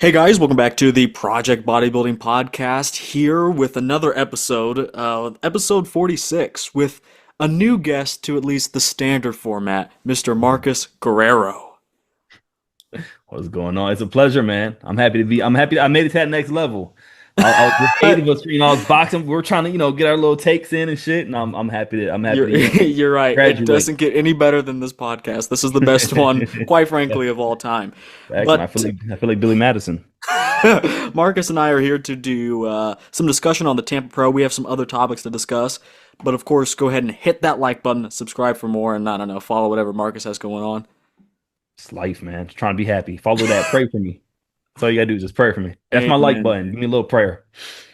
Hey guys, welcome back to the Project Bodybuilding Podcast, here with another episode, episode 46, with a new guest to at least the standard format, Mr. Marcus Guerrero. What's going on? It's a pleasure, man. I'm happy I made it to that next level. I was just eight of us, I was boxing. We're trying to, get our little takes in and shit. And I'm happy You're, to you're right. It graduate. doesn't get any better than this podcast. This is the best one, quite frankly, of all time. Back, But I feel like Billy Madison. Marcus and I are here to do some discussion on the Tampa Pro. We have some other topics to discuss. But of course, go ahead and hit that like button, subscribe for more, and I don't know, follow whatever Marcus has going on. It's life, man. Just trying to be happy. Follow that. Pray for me. That's all you gotta do is just pray for me. That's my like button. Give me a little prayer.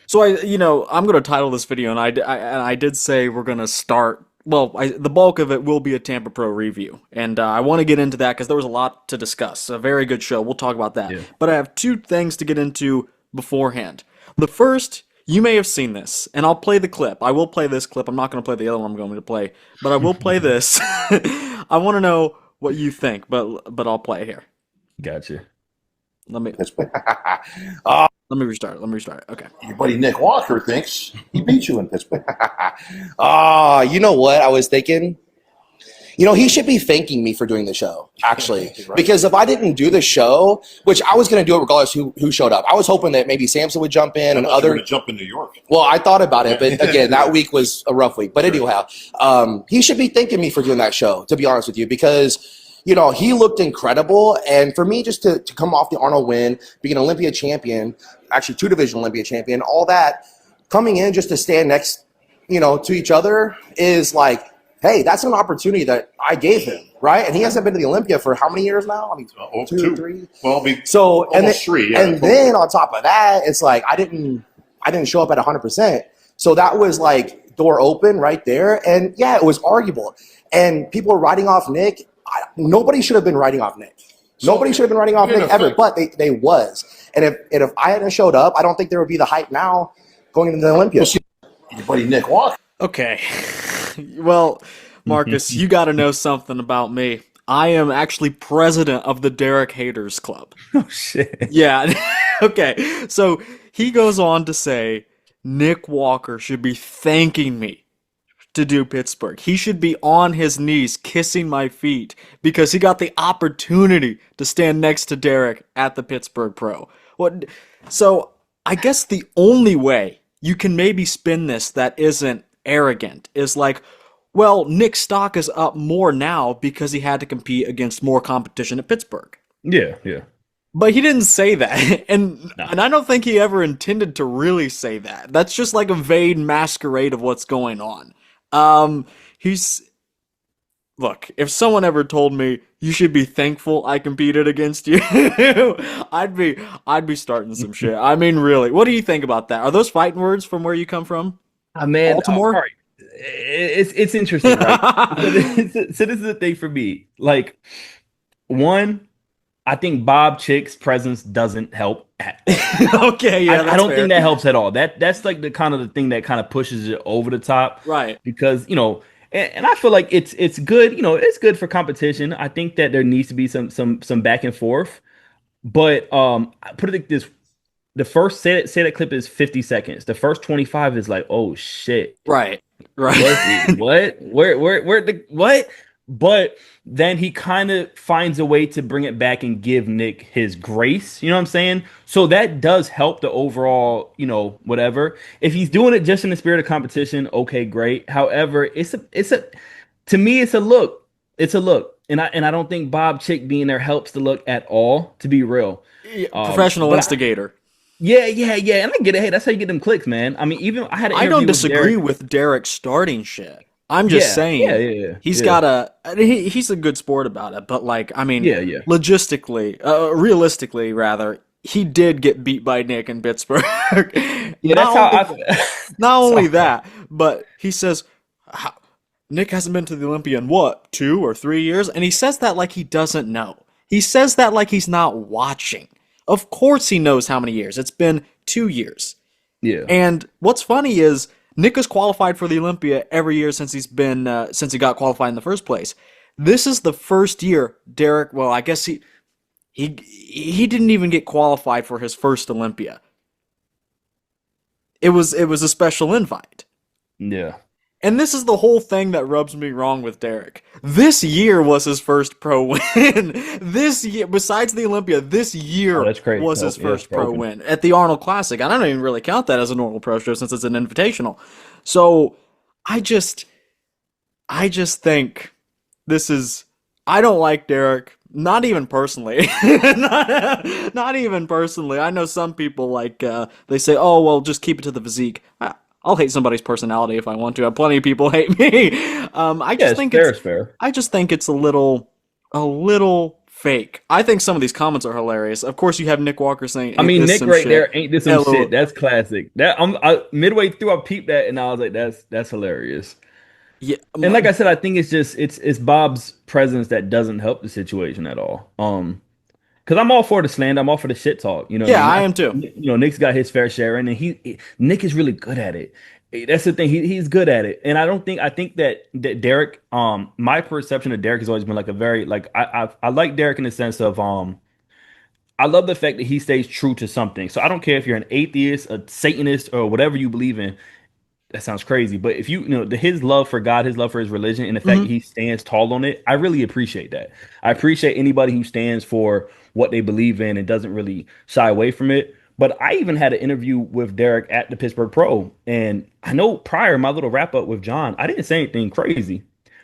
So I'm going to title this video, and I did say we're going to start. Well, the bulk of it will be a Tampa Pro review, and I want to get into that because there was a lot to discuss. A very good show. We'll talk about that. Yeah. But I have two things to get into beforehand. The first, you may have seen this, and I'll play the clip. I will play this clip. I'm not going to play the other one I'm going to play, but I will play this. I want to know what you think, but I'll play it here. Gotcha. Let me restart. Okay. Your buddy Nick Walker thinks he beat you in Pittsburgh. You know what I was thinking? He should be thanking me for doing the show, actually. Right. Because if I didn't do the show, which I was going to do it regardless who showed up. I was hoping that maybe Samson would jump in and I thought you were other. gonna jump in New York. Well, I thought about it, but again, that week was a rough week. But anyhow, he should be thanking me for doing that show, to be honest with you, because he looked incredible. And for me, just to come off the Arnold win, being an Olympia champion, actually 2-division Olympia champion, all that, coming in just to stand next, to each other is like, hey, that's an opportunity that I gave him, right? And he hasn't been to the Olympia for how many years now? I mean, two, 3. Well, So and then, 3. Yeah, and then on top of that, it's like I didn't show up at 100%. So that was like door open right there. And yeah, it was arguable. And people were writing off Nick. Nobody should have been writing off Nick. Nobody should have been writing off Nick ever, but they was. And if I hadn't showed up, I don't think there would be the hype now going into the Olympia. your buddy Nick Walker. Okay. Well, Marcus, you got to know something about me. I am actually president of the Derek Haters Club. Oh shit. Yeah. Okay. So he goes on to say Nick Walker should be thanking me to do Pittsburgh. He should be on his knees kissing my feet because he got the opportunity to stand next to Derek at the Pittsburgh Pro. So I guess the only way you can maybe spin this that isn't arrogant is like, well, Nick's stock is up more now because he had to compete against more competition at Pittsburgh. Yeah. But he didn't say that, and I don't think he ever intended to really say that. That's just like a vague masquerade of what's going on. Look, if someone ever told me you should be thankful I competed against you, I'd be starting some shit. I mean, really, what do you think about that? Are those fighting words from where you come from? Man, Baltimore? all right. It's interesting, right? So this is the thing for me. Like, one, I think Bob Chick's presence doesn't help. Okay, yeah, I don't fair. think that helps at all. That's like the thing that kind of pushes it over the top, Right? Because and I feel like it's good. It's good for competition. I think that there needs to be some back and forth. But I put it like this: the first say that clip is 50 seconds. The first 25 is like, oh shit, Right. what? What? But then he kind of finds a way to bring it back and give Nick his grace. You know what I'm saying? So that does help the overall, whatever. If he's doing it just in the spirit of competition, okay, great. However, to me, it's a look. It's a look. And I don't think Bob Chick being there helps the look at all, to be real. Professional instigator. Yeah. And I get it. Hey, that's how you get them clicks, man. I mean, even I had an I don't interview with disagree Derek. with Derek starting shit. I'm just saying, Yeah. he's got he's a good sport about it, but like, I mean, Yeah. realistically, rather, he did get beat by Nick in Pittsburgh. Yeah, that's how Not only that, but he says, Nick hasn't been to the Olympia in what, 2 or 3 years? And he says that like he doesn't know. He says that like he's not watching. Of course he knows how many years. It's been 2 years. Yeah. And what's funny is Nick has qualified for the Olympia every year since he got qualified in the first place. This is the first year Derek, well, I guess he he didn't even get qualified for his first Olympia. It was a special invite. Yeah. And this is the whole thing that rubs me wrong with Derek. This year was his first pro win. This year, besides the Olympia, this year that's crazy. was his first pro win at the Arnold Classic. I don't even really count that as a normal pro show since it's an invitational. So I just think this is. I don't like Derek. Not even personally. not even personally. I know some people they say, "Oh, well, just keep it to the physique." I'll hate somebody's personality if I want to. Plenty of people hate me. I just think it's fair. I just think it's a little fake. I think some of these comments are hilarious. Of course, you have Nick Walker saying, I mean, Nick right shit. there, ain't this some shit? That's classic. Midway through, I peeped that and I was like, that's hilarious. Yeah, and like I said, I think it's Bob's presence that doesn't help the situation at all. Because I'm all for the slander, I'm all for the shit talk. You know, yeah, I am too. You know, Nick's got his fair share, and Nick is really good at it. That's the thing. He's good at it, and I think that Derek. My perception of Derek has always been like a very like I like Derek in the sense of I love the fact that he stays true to something. So I don't care if you're an atheist, a Satanist, or whatever you believe in. That sounds crazy, but if his love for God, his love for his religion, and the fact that he stands tall on it, I really appreciate that. I appreciate anybody who stands for what they believe in and doesn't really shy away from it. But I even had an interview with Derek at the Pittsburgh Pro, and I know prior my little wrap up with John, I didn't say anything crazy,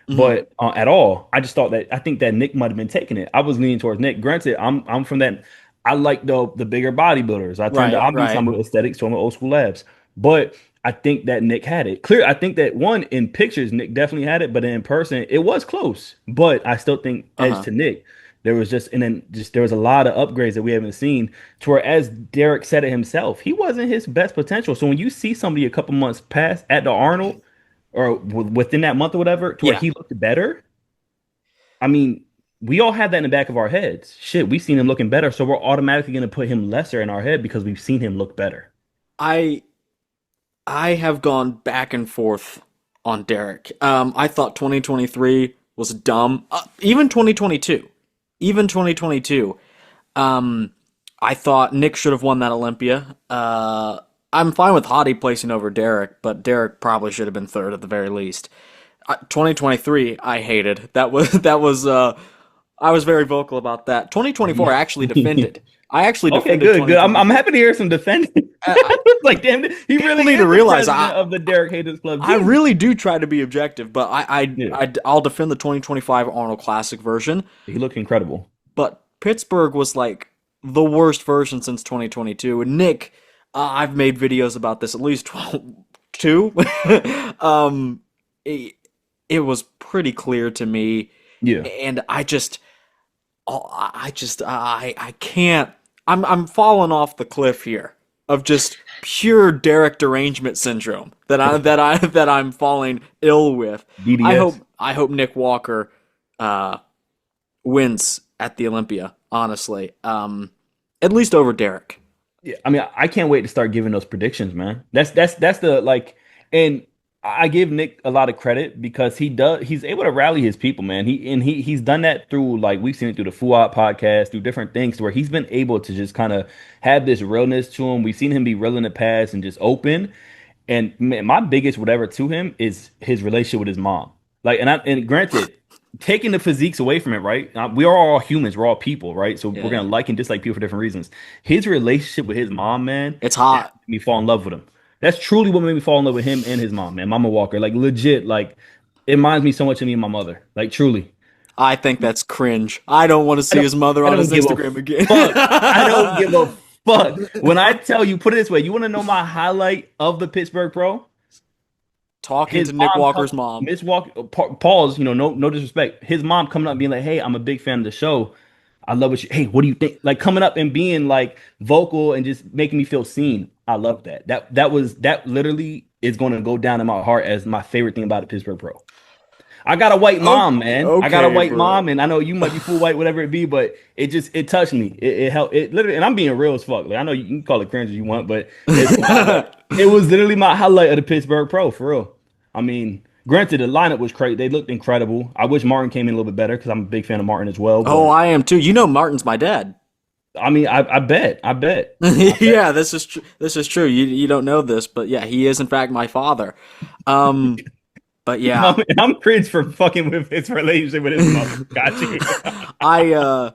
but at all. I just thought that I think that Nick might have been taking it. I was leaning towards Nick. Granted, I'm from that. I like the bigger bodybuilders. I tend to obviously I'm with aesthetics, so I'm with Old School Labs, but I think that Nick had it. Clear. I think that one in pictures, Nick definitely had it, but in person, it was close. But I still think edge to Nick. There was there was a lot of upgrades that we haven't seen. To where, as Derek said it himself, he wasn't his best potential. So when you see somebody a couple months past at the Arnold, or within that month or whatever, to where he looked better, I mean, we all have that in the back of our heads. Shit, we've seen him looking better, so we're automatically going to put him lesser in our head because we've seen him look better. I have gone back and forth on Derek. I thought 2023 was dumb. Even 2022. I thought Nick should have won that Olympia. I'm fine with Hottie placing over Derek, but Derek probably should have been third at the very least. 2023, I hated. That was I was very vocal about that. 2024, I actually defended. Okay, good. I'm happy to hear some defending. Like, damn, he really need to realize of the Derek Haters Club. I really do try to be objective, but I'll defend the 2025 Arnold Classic version. He looked incredible. But Pittsburgh was like the worst version since 2022. And Nick, I've made videos about this at least two. It was pretty clear to me. Yeah, and I can't. I'm falling off the cliff here of just pure Derek derangement syndrome that I'm falling ill with. DDS. I hope Nick Walker wins at the Olympia. Honestly, at least over Derek. Yeah, I mean, I can't wait to start giving those predictions, man. That's the like, and I give Nick a lot of credit because he's able to rally his people, man. He's done that through, like, we've seen it through the Fuad podcast, through different things where he's been able to just kind of have this realness to him. We've seen him be real in the past and just open. And man, my biggest whatever to him is his relationship with his mom. Like, and granted, taking the physiques away from it, right? We are all humans, we're all people, right? So we're gonna like and dislike people for different reasons. His relationship with his mom, man, it's hot. Me fall in love with him. That's truly what made me fall in love with him and his mom, man. Mama Walker, like, legit, like, it reminds me so much of me and my mother, like, truly. I think that's cringe. I don't want to see his mother on his Instagram again. I don't give a fuck. When I tell you, put it this way, you want to know my highlight of the Pittsburgh Pro? Talking to Nick Walker's mom. Miss Walker, pause, no disrespect. His mom coming up and being like, hey, I'm a big fan of the show. I love what hey, what do you think? Like, coming up and being like vocal and just making me feel seen. I love that. That literally is going to go down in my heart as my favorite thing about the Pittsburgh Pro. I got a white mom, man. Okay, I got a white mom, and I know you might be full white, whatever it be, but it touched me. It helped. It literally, and I'm being real as fuck. Like, I know you can call it cringe if you want, but it was literally my highlight of the Pittsburgh Pro, for real. I mean, granted, the lineup was great. They looked incredible. I wish Martin came in a little bit better because I'm a big fan of Martin as well. Oh, I am too. You know, Martin's my dad. I mean, I bet. Yeah, this is this is true. You don't know this, but yeah, he is in fact my father. Um, but yeah, I'm cringe for fucking with his relationship with his mother. Got you. I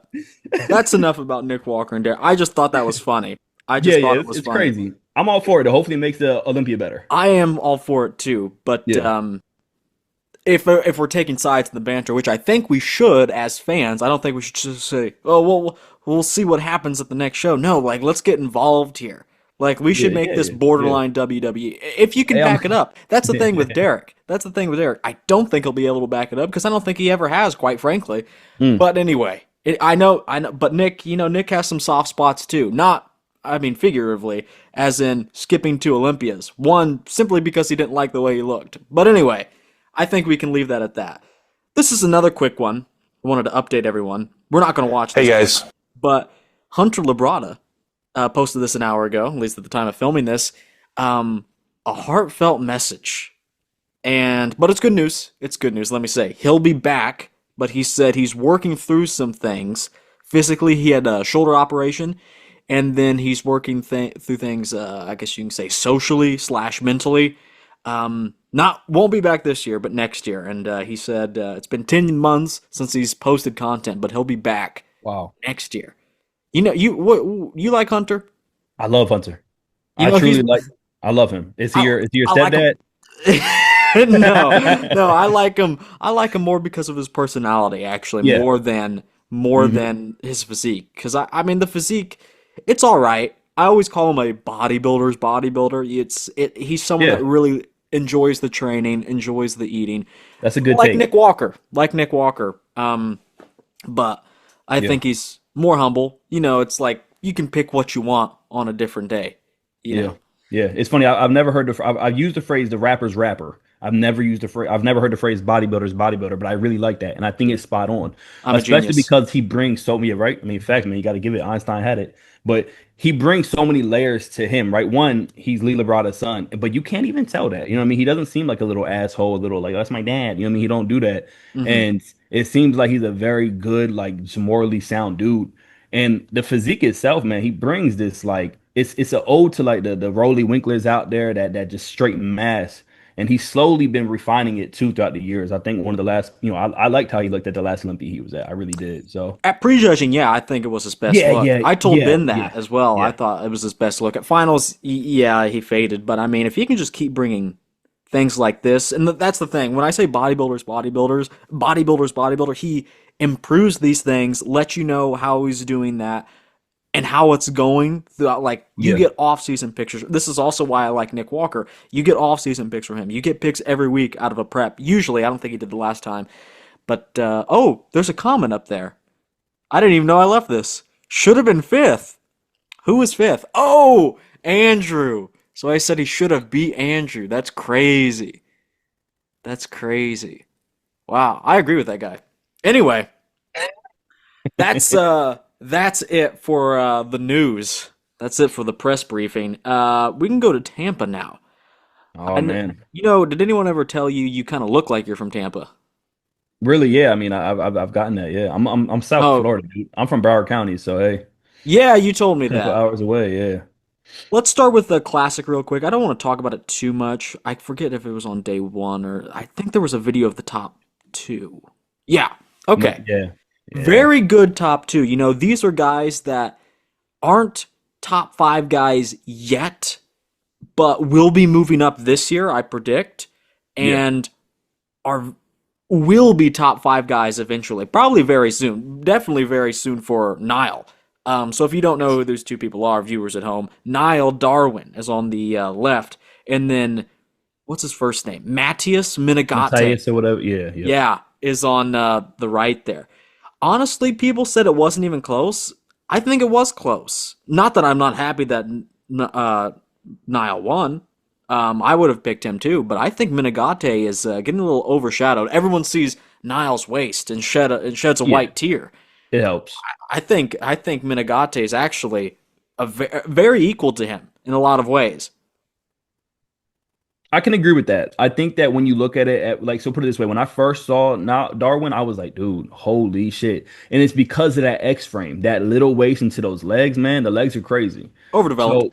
that's enough about Nick Walker and Derek. I just thought that was funny. I Yeah, just yeah, thought it was it's funny. crazy. I'm all for it. Hopefully, it makes the Olympia better. I am all for it too, but Yeah, if we're taking sides in the banter, which I think we should as fans, I don't think we should just say, "Oh, well, we'll see what happens at the next show." No, like let's get involved here. Like we should yeah, make yeah, this yeah, yeah. borderline WWE. If you can Hey, back it up, that's the thing with Derek. That's the thing with Derek. I don't think he'll be able to back it up because I don't think he ever has, quite frankly. Mm, But anyway, I know. But Nick, Nick has some soft spots too. Not, I mean, figuratively, as in skipping to Olympias. One simply because he didn't like the way he looked. But anyway, I think we can leave that at that. This is another quick one. I wanted to update everyone. We're not going to watch Hey this, guys. but Hunter Labrada posted this an hour ago, at least at the time of filming this, a heartfelt message. But it's good news. It's good news. Let me say, he'll be back. But he said he's working through some things. Physically, he had a shoulder operation, and then he's working through things. I guess you can say socially / mentally. Not won't be back this year, but next year. And he said it's been 10 months since he's posted content, but he'll be back wow. next year. You like Hunter? I love Hunter. You I know he's truly like. I love him. Is he your I like him. stepdad? No, I like him. I like him more because of his personality, actually, Yeah. more Mhm. than his physique. Because I mean, the physique, it's all right. I always call him a bodybuilder's bodybuilder. He's someone Yeah. that really enjoys the training, enjoys the eating, That's a good like take. Nick Walker, like Nick Walker. But I Yeah. think he's more humble. It's like you can pick what you want on a different day. You Yeah. know. Yeah. It's funny. I've never heard I've used the phrase the rapper's rapper. I've never used the phrase. I've never heard the phrase bodybuilder's bodybuilder, but I really like that, and I think it's spot on, I'm a especially genius. because he brings so many. Right? I mean, in fact, man, you got to give it. Einstein had it, but he brings so many layers to him. Right? One, he's Lee Labrada's son, but you can't even tell that. You know what I mean? He doesn't seem like a little asshole, a little like that's my dad. You know what I mean? He don't do that, Hmm. and it seems like he's a very good, like morally sound dude. And the physique itself, man, he brings this like it's an ode to like the Roly Winklers out there that just straight mass. And he's slowly been refining it too throughout the years. I think one of the last, I liked how he looked at the last Olympia he was at. I really did. So At prejudging, yeah, I think it was his best yeah, look. yeah, I told yeah, Ben yeah, that as well. I yeah, thought it was his best look. At finals, yeah, he faded. But I mean, if he can just keep bringing things like this, and that's the thing. When I say bodybuilder, he improves these things, lets you know how he's doing that, and how it's going throughout. Like you yeah, get off-season pictures. This is also why I like Nick Walker. You get off-season pics from him. You get pics every week out of a prep. Usually, I don't think he did the last time. But oh, there's a comment up there. I didn't even know I left this. Should have been fifth. Who was fifth? Oh, Andrew. So I said he should have beat Andrew. That's crazy. That's crazy. Wow, I agree with that guy. Anyway, that's it for the news. That's it for the press briefing. We can go to Tampa now. oh And man, did anyone ever tell you you kind of look like you're from Tampa? really? Yeah, I mean, I've gotten that. Yeah, I'm South Oh, Florida, dude. I'm from Broward County, so hey, yeah, you told me a couple that. hours away. Yeah, Let's start with the classic real quick. I don't want to talk about it too much. I forget if it was on day one or I think there was a video of the top two. Yeah. Okay. yeah, yeah, Very good top two. These are guys that aren't top five guys yet, but will be moving up this year, I predict, yeah, and are will be top five guys eventually. Probably very soon. Definitely very soon for Nile. So if you don't know who those two people are, viewers at home, Nile Darwin is on the left, and then what's his first name? Matthias Minigate. Matthias or whatever. Yeah, yep. Yeah, is on the right there. Honestly, people said it wasn't even close. I think it was close. Not that I'm not happy that Nile won. I would have picked him too, but I think Minigate is getting a little overshadowed. Everyone sees Nile's waist and sheds a Yeah, white tear. it helps. I think Minigate is actually very equal to him in a lot of ways. I can agree with that. I think that when you look at it at like, so put it this way, when I first saw now Darwin, I was like, dude, holy shit. And it's because of that X frame, that little waist into those legs, man. The legs are crazy. Overdeveloped. So,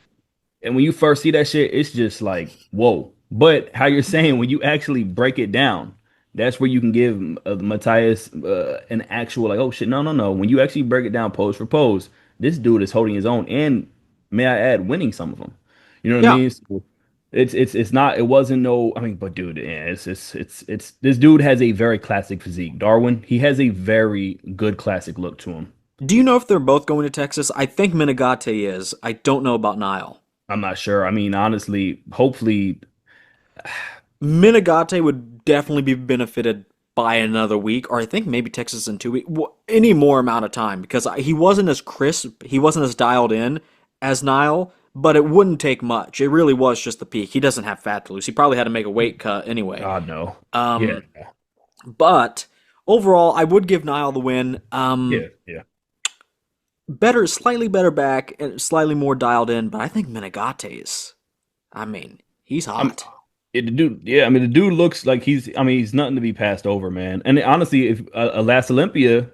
and when you first see that shit, it's just like, whoa. But how you're saying, when you actually break it down, that's where you can give Matthias an actual, like, oh shit, no, no, no. When you actually break it down pose for pose, this dude is holding his own and, may I add, winning some of them. You know what I Yeah. mean? So it's not, it wasn't no, I mean, but dude, yeah, it's this dude has a very classic physique. Darwin, he has a very good classic look to him. Do you know if they're both going to Texas? I think Minigate is. I don't know about Nile. I'm not sure. I mean, honestly, hopefully, Minigate would definitely be benefited by another week, or I think maybe Texas in 2 weeks, any more amount of time, because he wasn't as crisp, he wasn't as dialed in as Nile, but it wouldn't take much. It really was just the peak. He doesn't have fat to lose. He probably had to make a weight cut anyway. God no. Yeah, Um, but overall, I would give Nile the win. yeah. Better, slightly better back, and slightly more dialed in, but I think Minigate's. I mean, he's hot. The dude, yeah, I mean, the dude looks like he's nothing to be passed over, man. And honestly, if last Olympia,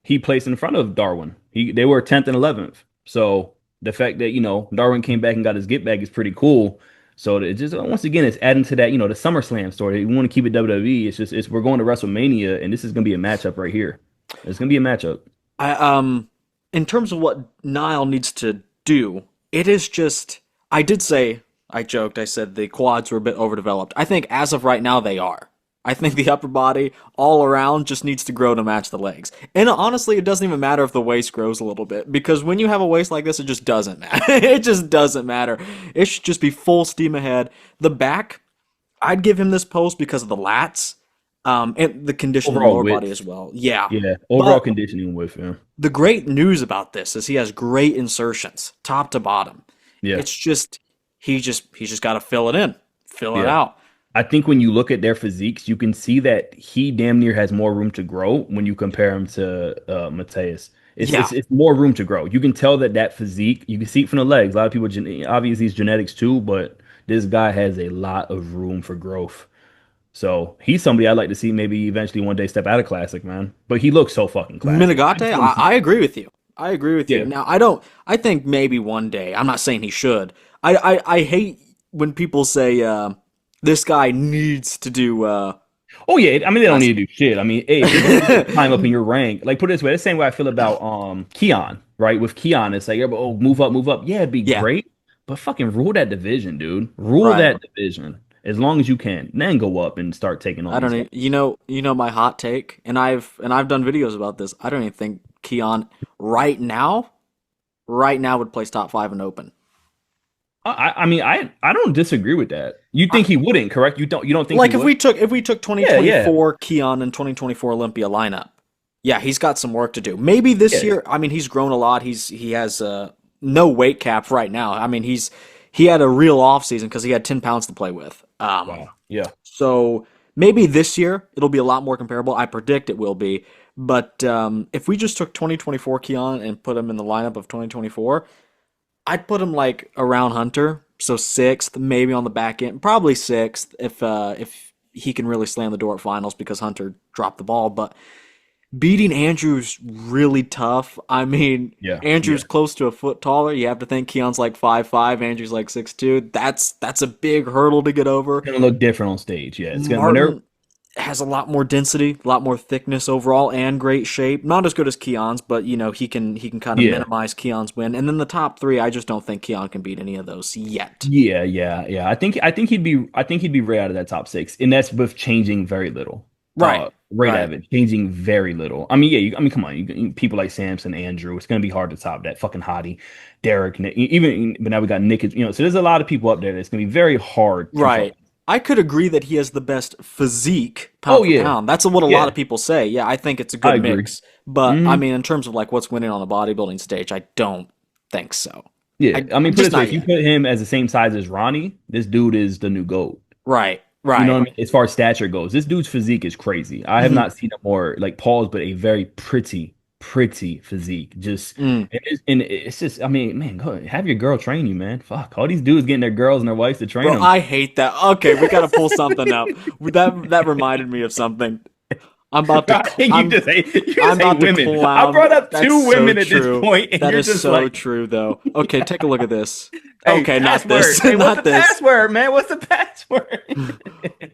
he placed in front of Darwin. They were 10th and 11th. So the fact that, Darwin came back and got his get back is pretty cool. So it just, once again, it's adding to that, the SummerSlam story. We want to keep it WWE. We're going to WrestleMania, and this is going to be a matchup right here. It's going to be a matchup. In terms of what Nile needs to do, it is just. I did say, I joked, I said the quads were a bit overdeveloped. I think as of right now they are. I think the upper body all around just needs to grow to match the legs. And honestly, it doesn't even matter if the waist grows a little bit, because when you have a waist like this, it just doesn't matter. It just doesn't matter. It should just be full steam ahead. The back, I'd give him this post because of the lats, and the condition of the Overall lower width. body as well. Yeah. Yeah, overall But conditioning with him. the great news about this is he has great insertions, top to bottom. Yeah, It's just he's just got to fill it in, fill it yeah. out. I think when you look at their physiques, you can see that he damn near has more room to grow when you compare him to Mateus. Yeah, It's more room to grow. You can tell that physique, you can see it from the legs. A lot of people, obviously, it's genetics too, but this guy has a lot of room for growth. So he's somebody I'd like to see maybe eventually one day step out of classic, man. But he looks so fucking classic. I Minigate, just want to I see. agree with you. I agree with you. Yeah. Now I don't. I think maybe one day. I'm not saying he should. I hate when people say this guy needs to do. Oh yeah, I mean they don't Classic. need to do shit. I mean, hey, if you're gonna climb up in your rank, like put it this way, the same way I feel about Keone, right? With Keone, it's like, oh, move up, move up. Yeah, it'd be Yeah, great, but fucking rule that division, dude. Rule right. that division as long as you can. Then go up and start taking on I don't these guys. even, you know my hot take, and I've done videos about this. I don't even think Keon right now, would place top five in open. I mean, I don't disagree with that. You think he wouldn't, correct? You don't think Like he would? if we took Yeah, yeah, 2024 Keon and 2024 Olympia lineup, yeah, he's got some work to do. Maybe this yeah. year. I mean, he's grown a lot. He has no weight cap right now. I mean, he had a real off season because he had 10 pounds to play with. Wow. Yeah. So maybe this year it'll be a lot more comparable. I predict it will be. But if we just took 2024 Keon and put him in the lineup of 2024, I'd put him like around Hunter, so sixth, maybe on the back end, probably sixth if he can really slam the door at finals because Hunter dropped the ball. But beating Andrew's really tough. I mean, Yeah. Andrew's Yeah. close to a foot taller. You have to think Keon's like 5'5", Andrew's like 6'2". That's a big hurdle to get over. It's gonna look different on stage. Yeah. It's gonna when they're Martin has a lot more density, a lot more thickness overall, and great shape. Not as good as Keon's, but he can kind of yeah. minimize Keon's win. And then the top three, I just don't think Keon can beat any of those yet. Yeah. I think he'd be right out of that top six, and that's with changing very little. Right, Right right. out of it, changing very little. I mean, yeah. Come on. People like Samson, Andrew. It's gonna be hard to top that fucking hottie, Derek. Nick, even but now we got Nick. So there's a lot of people up there that's gonna be very hard to Right. top. I could agree that he has the best physique Oh pound for yeah, pound. That's what a lot yeah. of people say. Yeah, I think it's a I good agree. mix. But I Hmm. mean, in terms of like what's winning on the bodybuilding stage, I don't think so. Yeah. I mean, put it Just this way: not if you yet. put him as the same size as Ronnie, this dude is the new GOAT. Right, You know right. what I mean? As far as stature goes, this dude's physique is crazy. I have Mhm. not seen a more like Paul's, but a very pretty physique. Just Mm. and it's just, I mean, man, go have your girl train you, man. Fuck, all these dudes getting their girls and their wives to train Bro, them. I hate that. Okay, we gotta pull something up. That reminded me of something. I'm about to. You just hate I'm about to women. clown. I brought up That's two so women at true. this point, and That you're is just so like, true, though. Okay, take a look at this. hey, Okay, not password. this. Hey, what's Not the this. password, man? What's the password?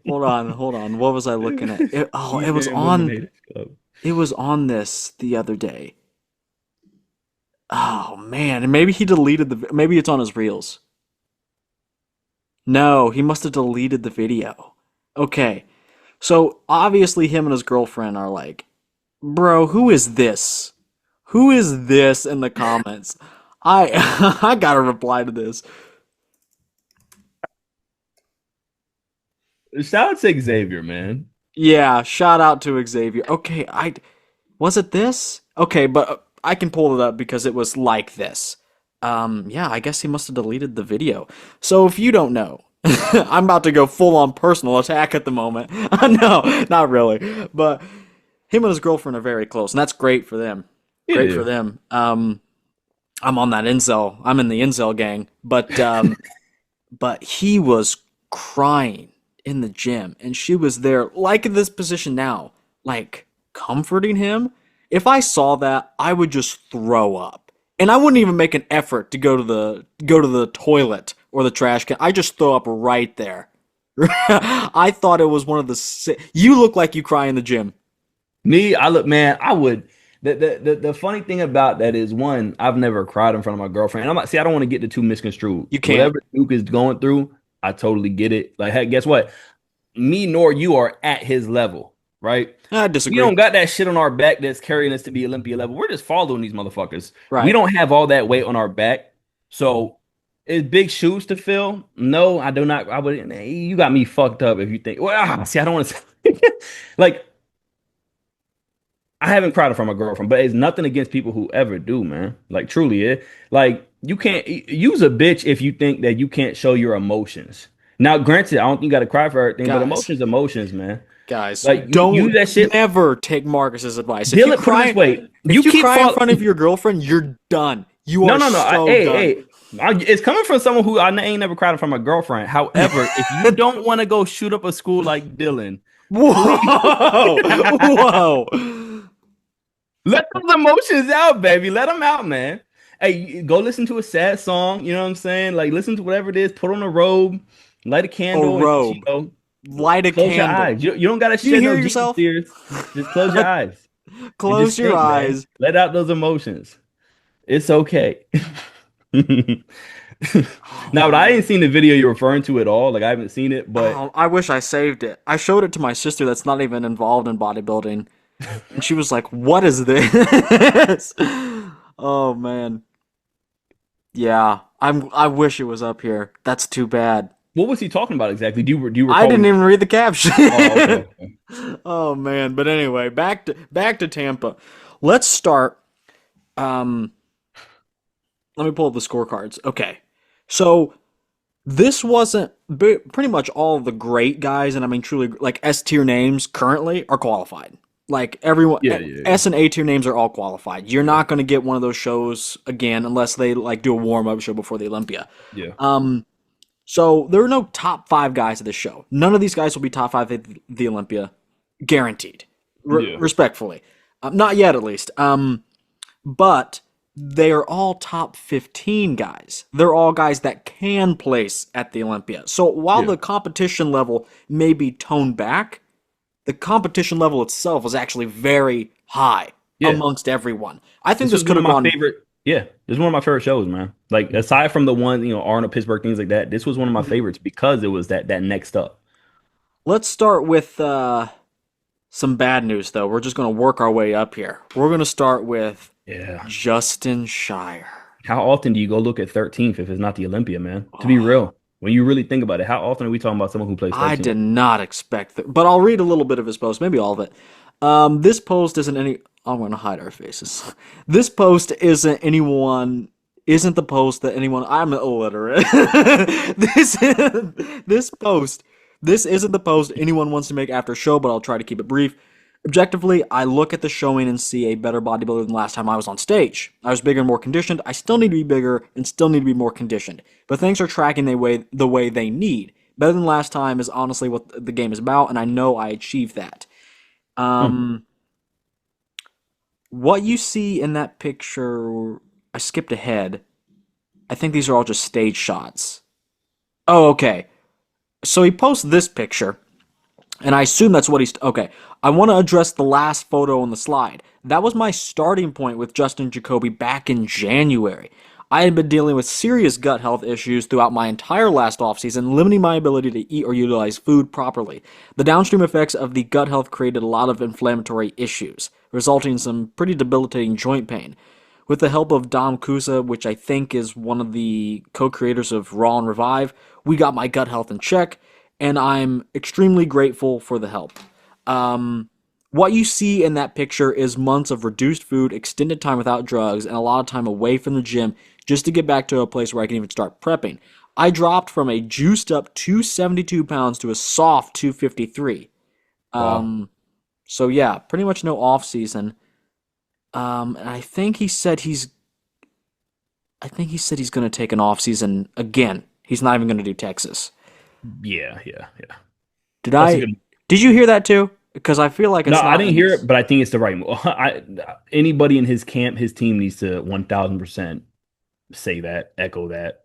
Hold on. What was I looking at? It was Damn on. Women Haters Club. It was on this the other day. Oh man, and maybe he deleted the. Maybe it's on his reels. No, he must have deleted the video. Okay, so obviously him and his girlfriend are like, bro, who is this? Who is this in the comments? I I gotta reply to this. Shout out to Xavier, man. Yeah, shout out to Xavier. Okay, was it this? Okay, but I can pull it up because it was like this. Yeah, I guess he must have deleted the video. So if you don't know, I'm about to go full on personal attack at the moment. No, not really. But him and his girlfriend are very close, and that's great for them. Great Yeah. for them. I'm on that incel. I'm in the incel gang. But he was crying in the gym, and she was there, like in this position now, like comforting him. If I saw that, I would just throw up, and I wouldn't even make an effort to go to the toilet or the trash can. I just throw up right there. I thought it was one of the. You look like you cry in the gym. Me, I look, man, I would. The funny thing about that is, one, I've never cried in front of my girlfriend. And I'm not, see, I don't want to get the two misconstrued. You can't. Whatever Duke is going through, I totally get it. Like, hey, guess what? Me nor you are at his level, right? I We disagree. don't got that shit on our back that's carrying us to be Olympia level. We're just following these motherfuckers. Right. We don't have all that weight on our back. So it's big shoes to fill. No, I do not. I would. You got me fucked up if you think. Well, see, I don't want to. Like, I haven't cried in front of my girlfriend, but it's nothing against people who ever do, man. Like, truly, like, you can't use a bitch if you think that you can't show your emotions. Now, granted, I don't think you got to cry for everything, but Guys. emotions, man. Guys, Like, don't use that shit. never take Marcus's advice. If Deal you it, put it cry, this way. if you keep cry in fall- front of your girlfriend, you're done. You No, are no, no. so Hey, done. hey. It's coming from someone who I ain't never cried in front of my girlfriend. However, if you don't want to go shoot up a school like Dylan, Whoa, whoa. let those emotions out, baby. Let them out, man. Hey, go listen to a sad song. You know what I'm saying? Like, listen to whatever it is. Put on a robe, light a candle. robe. And, Light a close your candle. eyes. You don't got to Do you shed hear no Jesus yourself? tears. Just close your eyes. And Close just your think, man. eyes. Let out those emotions. It's okay. Now, but I ain't seen the video you're referring to at all. Like, I haven't seen it, but Oh, I wish I saved it. I showed it to my sister that's not even involved in bodybuilding. And she was like, "What is this?" Oh man. Yeah, I wish it was up here. That's too bad. what was he talking about exactly? Do you recall? I didn't even read the caption. Oh, okay. Oh man, but anyway, back to Tampa. Let's start. Let me pull up the scorecards. Okay, so this wasn't pretty much all of the great guys, and I mean truly like S tier names currently are qualified. Like everyone, Yeah, yeah, yeah. S and A tier names are all qualified. You're not going to get one of those shows again unless they like do a warm up show before the Olympia. Yeah. So there are no top 5 guys at this show. None of these guys will be top 5 at the Olympia, guaranteed. Yeah. Respectfully, not yet at least. But they are all top 15 guys. They're all guys that can place at the Olympia. So while Yeah. the competition level may be toned back, the competition level itself is actually very high Yeah. amongst everyone. I think this is could one have of my gone. favorite. Yeah, this is one of my favorite shows, man. Like, aside from the one, Arnold, Pittsburgh, things like that, this was one of my favorites because it was that next up. Let's start with some bad news, though. We're just going to work our way up here. We're going to start with Yeah. Justin Shier. How often do you go look at 13th if it's not the Olympia, man? To be real, when you really think about it, how often are we talking about someone who plays 13th? I did not expect that, but I'll read a little bit of his post, maybe all of it. This post isn't any. I'm going to hide our faces. This post isn't the post that anyone. I'm illiterate. This post. This isn't the post anyone wants to make after show, but I'll try to keep it brief. Objectively, I look at the showing and see a better bodybuilder than last time I was on stage. I was bigger and more conditioned. I still need to be bigger and still need to be more conditioned. But things are tracking the way they need. Better than last time is honestly what the game is about, and I know I achieved that. Hmm. What you see in that picture, I skipped ahead. I think these are all just stage shots. Oh, okay. So he posts this picture, and I assume that's what he's. Okay. I want to address the last photo on the slide. That was my starting point with Justin Jacoby back in January. I had been dealing with serious gut health issues throughout my entire last offseason, limiting my ability to eat or utilize food properly. The downstream effects of the gut health created a lot of inflammatory issues, resulting in some pretty debilitating joint pain. With the help of Dom Kusa, which I think is one of the co-creators of Raw and Revive, we got my gut health in check, and I'm extremely grateful for the help. What you see in that picture is months of reduced food, extended time without drugs, and a lot of time away from the gym just to get back to a place where I can even start prepping. I dropped from a juiced up 272 pounds to a soft 253. Wow. So yeah, pretty much no off season. And I think he said he's going to take an off season again. He's not even going to do Texas. Yeah, yeah, yeah. Did That's a I? good. Did you hear that too? Because I feel like No, it's I not didn't in hear his. it, but I think it's the right move. Anybody in his camp, his team needs to 1000% say that, echo that.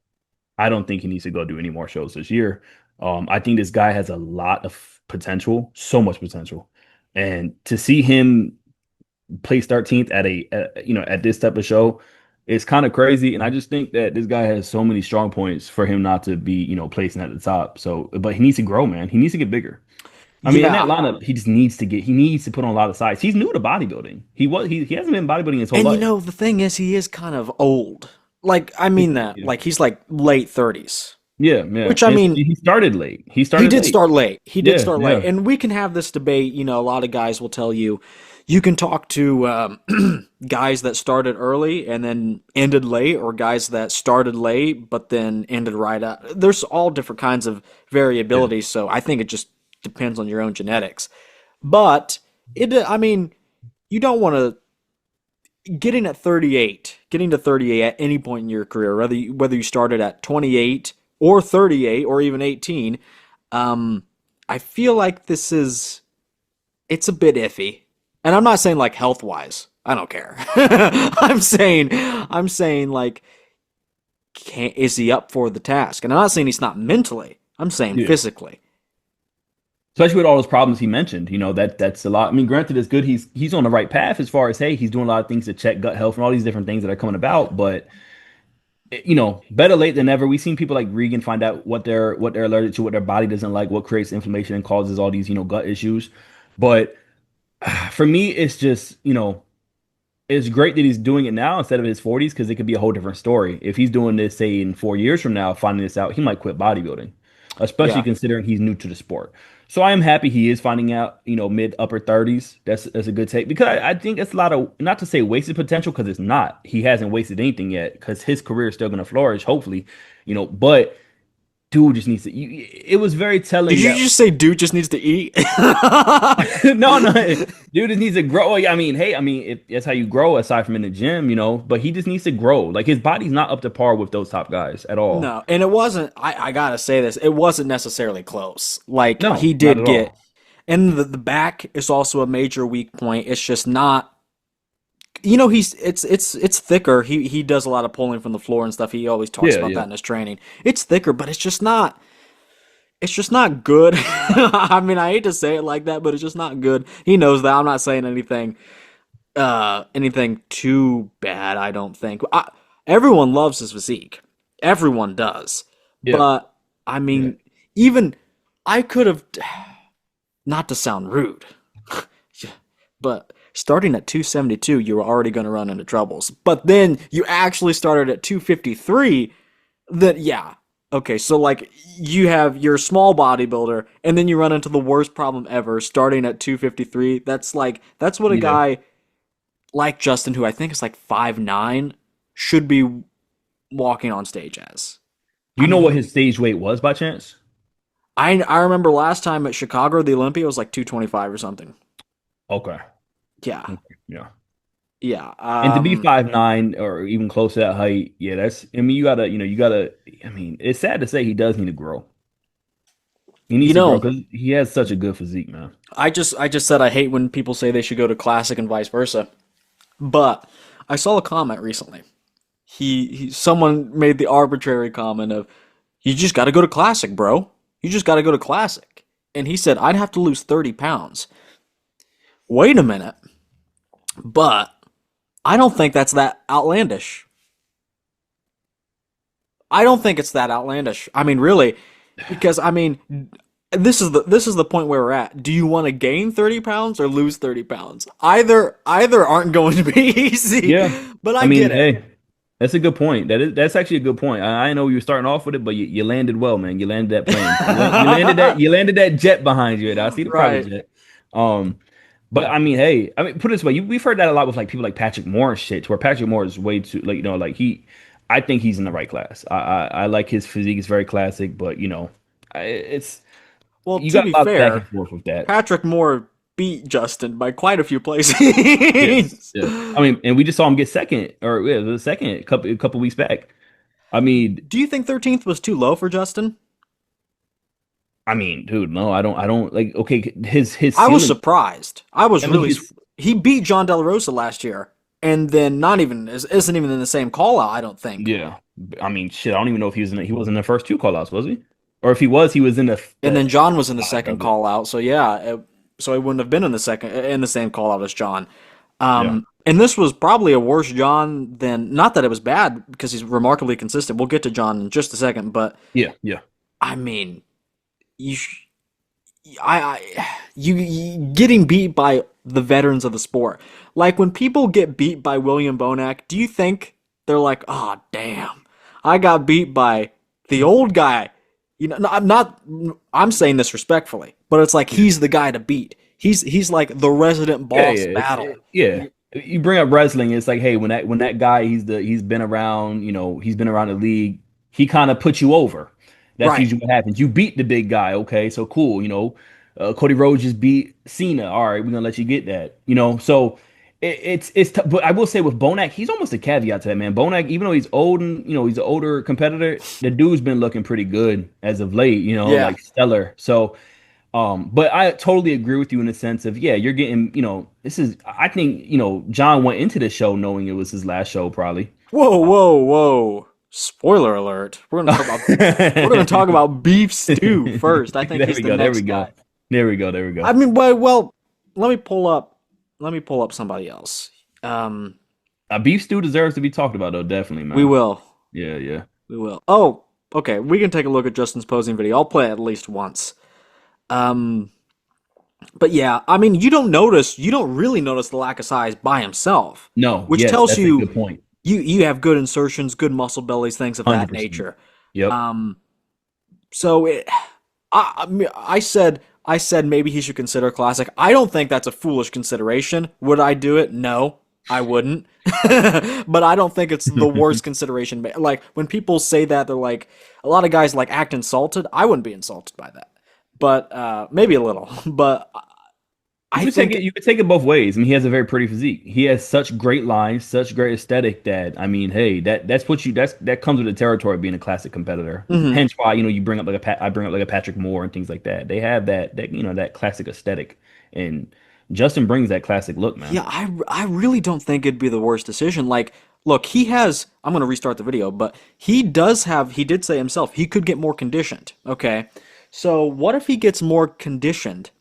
I don't think he needs to go do any more shows this year. I think this guy has a lot of potential, so much potential, and to see him place 13th at at this type of show is kind of crazy. And I just think that this guy has so many strong points for him not to be placing at the top. So, but he needs to grow, man. He needs to get bigger. I mean, in that Yeah, lineup, he needs to put on a lot of size. He's new to bodybuilding. He hasn't been bodybuilding his whole and you life. know the thing is, he is kind of old. Like I mean that. Yeah, Like he's like late 30s. yeah, yeah. Which I And mean, he started late. He he started did late. start late. He did Yeah, start late, yeah, and we can have this debate. You know, a lot of guys will tell you, you can talk to guys that started early and then ended late, or guys that started late but then ended right up. There's all different kinds of yeah. variability, so I think it just depends on your own genetics. But I mean, you don't want to getting to 38 at any point in your career, whether you started at 28 or 38 or even 18. I feel like it's a bit iffy. And I'm not saying like health wise. I don't care. I'm saying like is he up for the task? And I'm not saying he's not mentally. I'm saying Yeah. physically. Especially with all those problems he mentioned, that's a lot. I mean, granted, it's good. He's on the right path as far as hey, he's doing a lot of things to check gut health and all these different things that are coming about. But better late than never. We've seen people like Regan find out what they're allergic to, what their body doesn't like, what creates inflammation and causes all these gut issues. But for me, it's just it's great that he's doing it now instead of his 40s because it could be a whole different story. If he's doing this, say, in 4 years from now, finding this out, he might quit bodybuilding, especially Yeah. considering he's new to the sport. So I am happy he is finding out, mid upper 30s. That's a good take because I think it's a lot of not to say wasted potential because it's not. He hasn't wasted anything yet because his career is still going to flourish, hopefully, but dude just needs to. It was very Did telling you that just say dude just needs to eat? no, no, dude just needs to grow. I mean, hey, if that's how you grow aside from in the gym, but he just needs to grow. Like his body's not up to par with those top guys at all. No, and it wasn't. I gotta say this. It wasn't necessarily close. Like No, he not did at get, all. and the back is also a major weak point. It's just not. It's thicker. He does a lot of pulling from the floor and stuff. He always talks Yeah, about yeah, that in his training. It's thicker, but it's just not. It's just not good. I mean, I hate to say it like that, but it's just not good. He knows that. I'm not saying anything too bad. I don't think. Everyone loves his physique. Everyone does. yeah, But I yeah. mean, even I could have, not to sound rude, but starting at 272, you were already going to run into troubles. But then you actually started at 253. Then yeah, okay. So like you have your small bodybuilder, and then you run into the worst problem ever, starting at 253. That's what a Yeah. guy like Justin, who I think is like 5'9", should be walking on stage as. Do I you know mean, what his stage weight was by chance? I remember last time at Chicago, the Olympia was like 225 or something. Okay. Yeah, Yeah. yeah. And to be 5'9" or even close to that height, yeah, that's. I mean, you gotta. I mean, it's sad to say he does need to grow. He You needs to grow know, because he has such a good physique, man. I just said I hate when people say they should go to classic and vice versa. But I saw a comment recently. Someone made the arbitrary comment of, "You just got to go to classic, bro. You just got to go to classic." And he said, "I'd have to lose 30 pounds." Wait a minute. But I don't think that's that outlandish. I don't think it's that outlandish. I mean, really, because I mean, this is the point where we're at. Do you want to gain 30 pounds or lose 30 pounds? Either aren't going to be easy. Yeah. But I I mean, get it. hey, that's a good point. That's actually a good point. I know you were starting off with it, but you landed well, man. You landed that plane. You landed that jet behind you. And I see the private Right. jet. Um, but I mean, hey, I mean, put it this way, we've heard that a lot with like people like Patrick Moore and shit, to where Patrick Moore is way too like like I think he's in the right class. I like his physique; it's very classic, but it's Well, you to got be a lot of back and fair, forth with that. Patrick Moore beat Justin by quite a few Yes, places. yes. I mean, and we just saw him get second, or yeah, the second a couple weeks back. I mean, Do you think 13th was too low for Justin? dude, no, I don't like. Okay, his I was ceiling. surprised. I was I mean, really. He beat Jon Delarosa last year, and then not even isn't even in the same call out. I don't think. yeah. I mean, shit. I don't even know if he was in the first two call outs, was he? Or if he was in And then the John was in the five second of it. call out. So yeah, so he wouldn't have been in the same call out as John. Yeah, And this was probably a worse John than, not that it was bad because he's remarkably consistent. We'll get to John in just a second, but yeah, yeah. I mean, you, sh- you getting beat by the veterans of the sport. Like when people get beat by William Bonac, do you think they're like, "Oh, damn, I got beat by the old guy"? I'm saying this respectfully, but it's like he's the guy to beat. He's like the resident Yeah, boss battle. yeah. You bring up wrestling, it's like, hey, when that guy, he's been around, he's been around the league. He kind of puts you over. That's Right. usually what happens. You beat the big guy, okay, so cool. Cody Rhodes just beat Cena. All right, we're gonna let you get that. So but I will say with Bonac, he's almost a caveat to that, man. Bonac, even though he's old and he's an older competitor, the dude's been looking pretty good as of late. Yeah. Like stellar. So. But I totally agree with you in the sense of, yeah, you're getting, I think, John went into the show knowing it was his last show, probably. Whoa, whoa, whoa. Spoiler alert. We're gonna talk about beef stew first. I think There he's we the go. There we next go. guy. There we go. There we go. I mean, well, let me pull up somebody else. Um, Beef stew deserves to be talked about, though. Definitely, we man. will. Yeah, yeah. We will. Oh, okay. We can take a look at Justin's posing video. I'll play it at least once. Um, but yeah, I mean, you don't really notice the lack of size by himself, No, which yes, tells that's a you good point. you have good insertions, good muscle bellies, things of that 100%. nature. Yep. Um, so I said maybe he should consider classic. I don't think that's a foolish consideration. Would I do it? No, I wouldn't. But I don't think it's the worst consideration. Like when people say that, they're like, a lot of guys like act insulted. I wouldn't be insulted by that, but maybe a little. But You I could take think it. You could take it both ways. I mean, he has a very pretty physique. He has such great lines, such great aesthetic that I mean, hey, that comes with the territory of being a classic competitor. mhm. Hence why you bring up like I bring up like a Patrick Moore and things like that. They have that classic aesthetic, and Justin brings that classic look, man. Yeah, I really don't think it'd be the worst decision. Like, look, he has. I'm gonna restart the video, but he does have. He did say himself he could get more conditioned. Okay, so what if he gets more conditioned,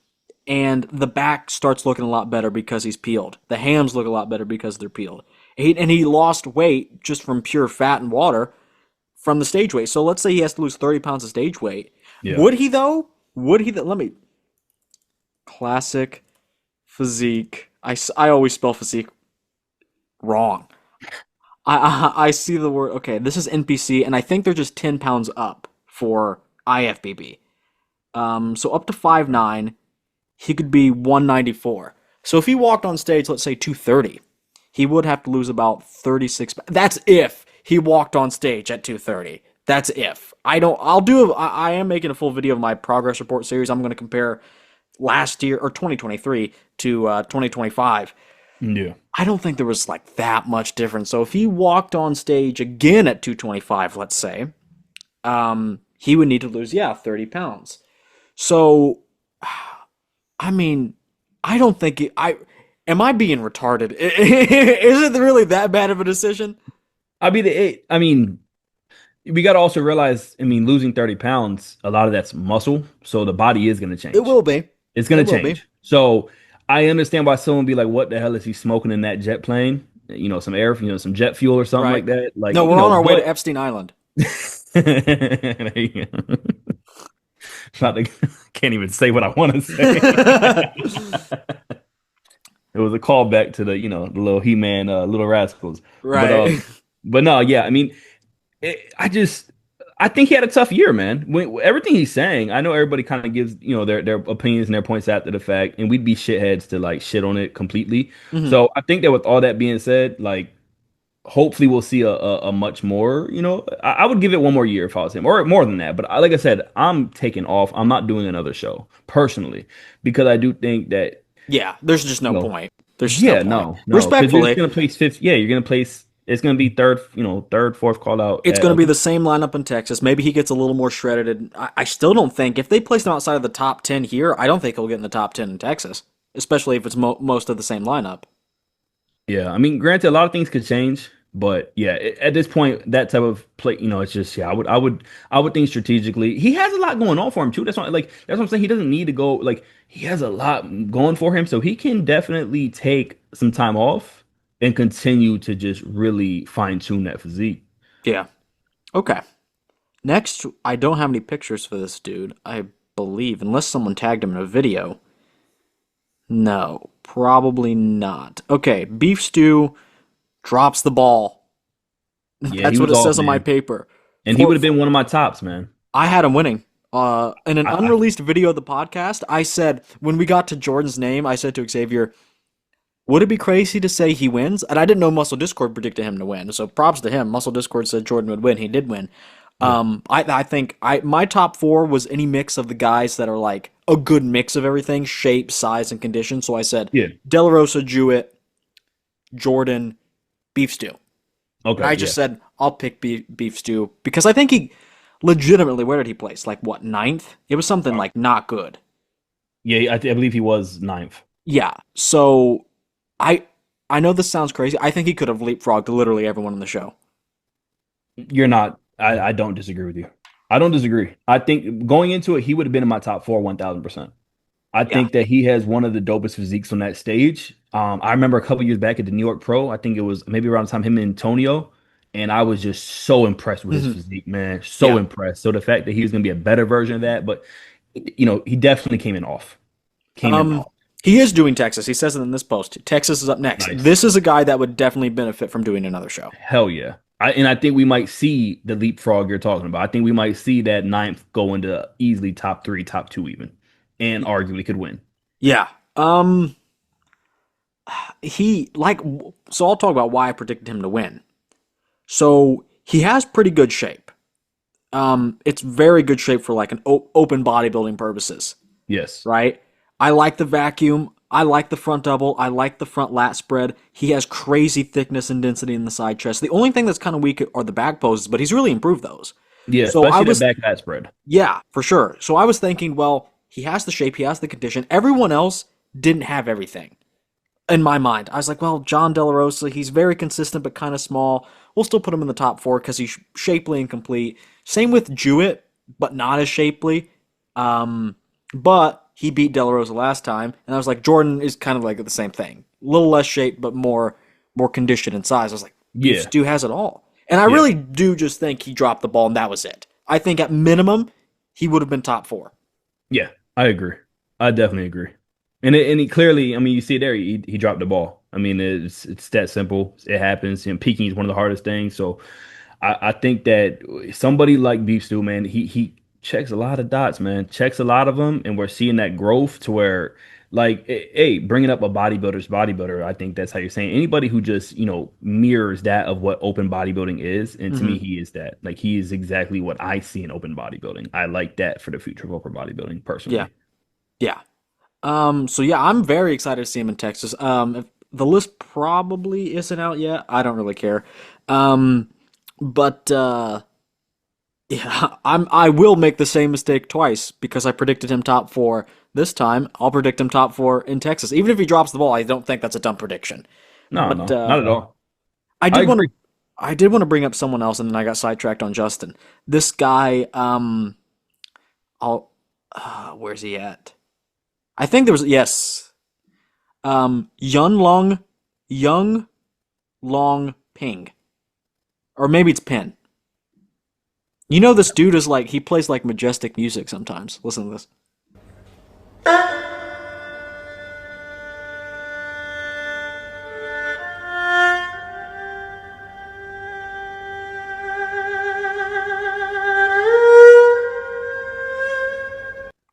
and the back starts looking a lot better because he's peeled. The hams look a lot better because they're peeled. And he lost weight just from pure fat and water from the stage weight. So let's say he has to lose 30 pounds of stage weight. Yeah. Would he though? Let me. Classic physique. I always spell physique wrong. I see the word. Okay, this is NPC, and I think they're just 10 pounds up for IFBB. So up to 5'9", he could be 194. So if he walked on stage, let's say 230, he would have to lose about 36. That's if he walked on stage at 230. That's if. I don't. I'll do. I am making a full video of my progress report series. I'm going to compare last year or 2023 to 2025, Yeah. I don't think there was like that much difference. So if he walked on stage again at 225, let's say, he would need to lose, 30 pounds. So, I mean, I don't think am I being retarded? Is it really that bad of a decision? I mean, we got to also realize, I mean, losing 30 pounds, a lot of that's muscle. So the body is going to It change. will be. It's going It to will be. change. So I understand why someone be like, what the hell is he smoking in that jet plane? Some air, some jet fuel or something Right. like that. Like, No, we're on our way to but Epstein Island. there you go. About to, can't even say what I want to say. It was a callback to the little He-Man, Little Rascals. But Right. but no, yeah, I mean, I think he had a tough year, man. Everything he's saying, I know everybody kind of gives their opinions and their points after the fact, and we'd be shitheads to like shit on it completely. Mhm. So I think that with all that being said, like hopefully we'll see a much more. I would give it one more year if I was him, or more than that. But like I said, I'm taking off. I'm not doing another show personally because I do think that Yeah, there's just no you know, point. There's just no yeah, point. no, because you're just Respectfully, gonna place fifth. Yeah, you're gonna place. It's gonna be third, fourth call out it's at going to be the same lineup in Texas. Maybe he gets a little more shredded. And I still don't think if they place him outside of the top 10 here, I don't think he'll get in the top 10 in Texas, especially if it's most of the same lineup. Yeah, I mean, granted, a lot of things could change, but yeah, at this point, that type of play, it's just I would think strategically. He has a lot going on for him too. That's what I'm saying. He doesn't need to go like he has a lot going for him, so he can definitely take some time off and continue to just really fine tune that physique. Yeah. Okay. Next, I don't have any pictures for this dude, I believe, unless someone tagged him in a video. No, probably not. Okay, Beef Stew drops the ball. Yeah, he That's what was it off, says on my man, paper. and he would have been one of my tops, man. I had him winning. In an I unreleased video of the podcast, I said, when we got to Jordan's name, I said to Xavier, would it be crazy to say he wins? And I didn't know Muscle Discord predicted him to win. So props to him. Muscle Discord said Jordan would win. He did win. Yeah, I think my top four was any mix of the guys that are like a good mix of everything, shape, size, and condition. So I said yeah, Delarosa, Jewett, Jordan, Beef Stew. And okay, I yeah, just said I'll pick Beef Stew because I think he legitimately, where did he place? Like what, ninth? It was something like not good. yeah. I believe he was ninth. Yeah. So I I know this sounds crazy. I think he could have leapfrogged literally everyone in the show. You're not. I don't disagree with you. I don't disagree. I think going into it, he would have been in my top four, 1,000%. I Yeah. think that he has one of the dopest physiques on that stage. I remember a couple years back at the New York Pro. I think it was maybe around the time him and Antonio, and I was just so impressed with his Hmm. physique, man. So Yeah. impressed. So the fact that he was going to be a better version of that, but he definitely came in off. Came in Um, off. he is doing Texas. He says it in this post. Texas is up next. Nice. This is a guy that would definitely benefit from doing another show. Hell yeah. I think we might see the leapfrog you're talking about. I think we might see that ninth go into easily top three, top two even, and arguably could win. Yeah. He like so. I'll talk about why I predicted him to win. So he has pretty good shape. It's very good shape for like an open bodybuilding purposes, Yes. right? I like the vacuum. I like the front double. I like the front lat spread. He has crazy thickness and density in the side chest. The only thing that's kind of weak are the back poses, but he's really improved those. Yeah, So I especially the was, back lat spread. yeah, for sure. So I was thinking, well, he has the shape, he has the condition. Everyone else didn't have everything in my mind. I was like, well, Jon Delarosa, he's very consistent but kind of small. We'll still put him in the top four because he's shapely and complete. Same with Jewett, but not as shapely. But he beat Delarosa last time, and I was like, Jordan is kind of like the same thing, a little less shape, but more condition and size. I was like, Beef Yeah, Stew has it all, and I yeah, really do just think he dropped the ball and that was it. I think at minimum he would have been top four. yeah. I agree. I definitely agree. And he clearly, I mean, you see it there. He dropped the ball. I mean, it's that simple. It happens. And peaking is one of the hardest things. So I think that somebody like Beef Stew, man, he checks a lot of dots, man. Checks a lot of them, and we're seeing that growth to where, like, hey, bringing up a bodybuilder's bodybuilder. I think that's how you're saying anybody who just mirrors that of what open bodybuilding is, and to me, Hmm. he is that. Like, he is exactly what I see in open bodybuilding. I like that for the future of open bodybuilding, Yeah, personally. yeah. So yeah, I'm very excited to see him in Texas. If the list probably isn't out yet. I don't really care. Um, but yeah, I will make the same mistake twice because I predicted him top four this time. I'll predict him top four in Texas. Even if he drops the ball, I don't think that's a dumb prediction. No, But no, not at all. I I did want to agree. I did want to bring up someone else and then I got sidetracked on Justin. This guy, I'll where's he at? I think there was yes. Young Long Ping. Or maybe it's Pin. You know this dude is like he plays like majestic music sometimes. Listen to this.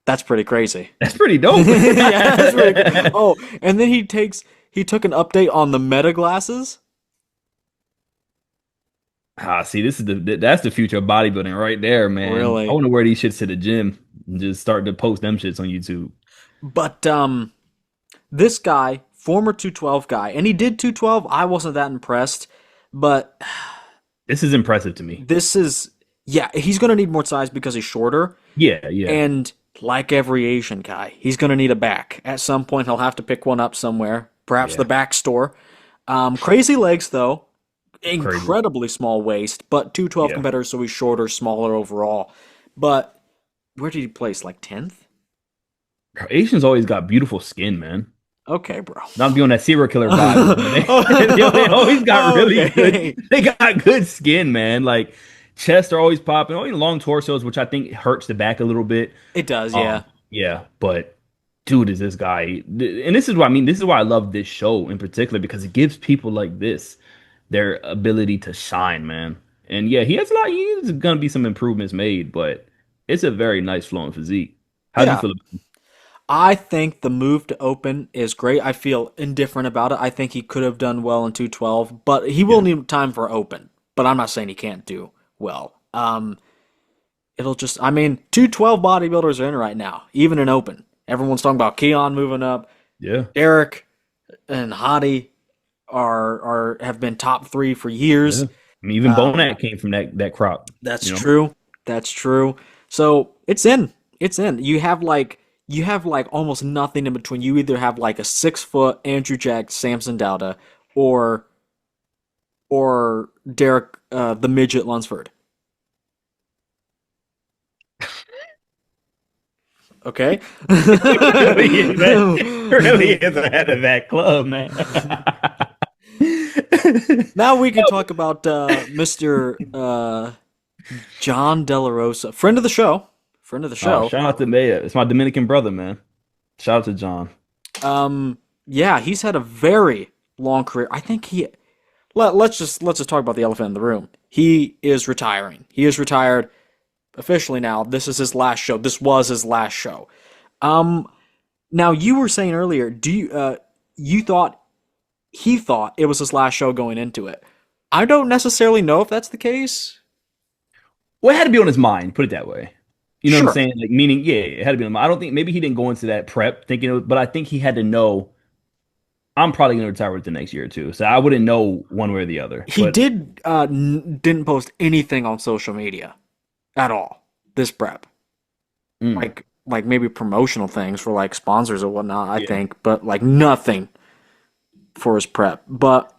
That's pretty crazy. That's pretty dope. Yeah, that's pretty cool. Oh, and then he took an update on the meta glasses. Ah, see, this is that's the future of bodybuilding right there, man. I Really. want to wear these shits to the gym and just start to post them shits on YouTube. But this guy, former 212 guy, and he did 212. I wasn't that impressed, but This is impressive to me. this is yeah, he's gonna need more size because he's shorter. Yeah, yeah, And like every Asian guy, he's going to need a back. At some point, he'll have to pick one up somewhere, perhaps the yeah. back store. Crazy legs, though. Crazy. Incredibly small waist, but 212 Yeah. competitors, so he's shorter, smaller overall. But where did he place? Like 10th? Asians always got beautiful skin, man. Okay, bro. Not be on that serial killer vibe. They always got really Okay. good. They got good skin, man. Like chests are always popping. Only long torsos, which I think hurts the back a little bit. It does, yeah. Yeah, but dude, is this guy? And this is what I mean. This is why I love this show in particular because it gives people like this their ability to shine, man. And yeah, he has a lot. He's gonna be some improvements made, but it's a very nice flowing physique. How do you Yeah. feel about I think the move to open is great. I feel indifferent about it. I think he could have done well in 212, but he will it? need time for open. But I'm not saying he can't do well. It'll just, I mean, 212 bodybuilders are in right now, even in open. Everyone's talking about Keone moving up. Yeah, Derek and Hottie are have been top three for yeah. years. I mean, even Um, Bonac came from that crop. that's You know, true. That's true. So it's in. It's in. You have like almost nothing in between. You either have like a 6 foot Andrew Jack Samson Dowda or Derek the midget Lunsford. Okay. really is really is ahead of that club, man. Now we can talk about Mr. Jon Delarosa, friend of the show. Friend of the Oh, show. shout out to Maya. It's my Dominican brother, man. Shout out to John. Yeah, he's had a very long career. I think let's just talk about the elephant in the room. He is retiring. He is retired officially now. This is his last show. This was his last show. Um, Now you were saying earlier, you thought he thought it was his last show going into it. I don't necessarily know if that's the case. Well, it had to be on his mind, put it that way. You know what I'm Sure. saying? Like, meaning, yeah, it had to be on his mind. I don't think maybe he didn't go into that prep thinking it was, but I think he had to know I'm probably gonna retire with the next year or two. So I wouldn't know one way or the other. He But didn't post anything on social media at all this prep. mm, Like maybe promotional things for like sponsors or whatnot, I yeah. think, but like nothing for his prep. But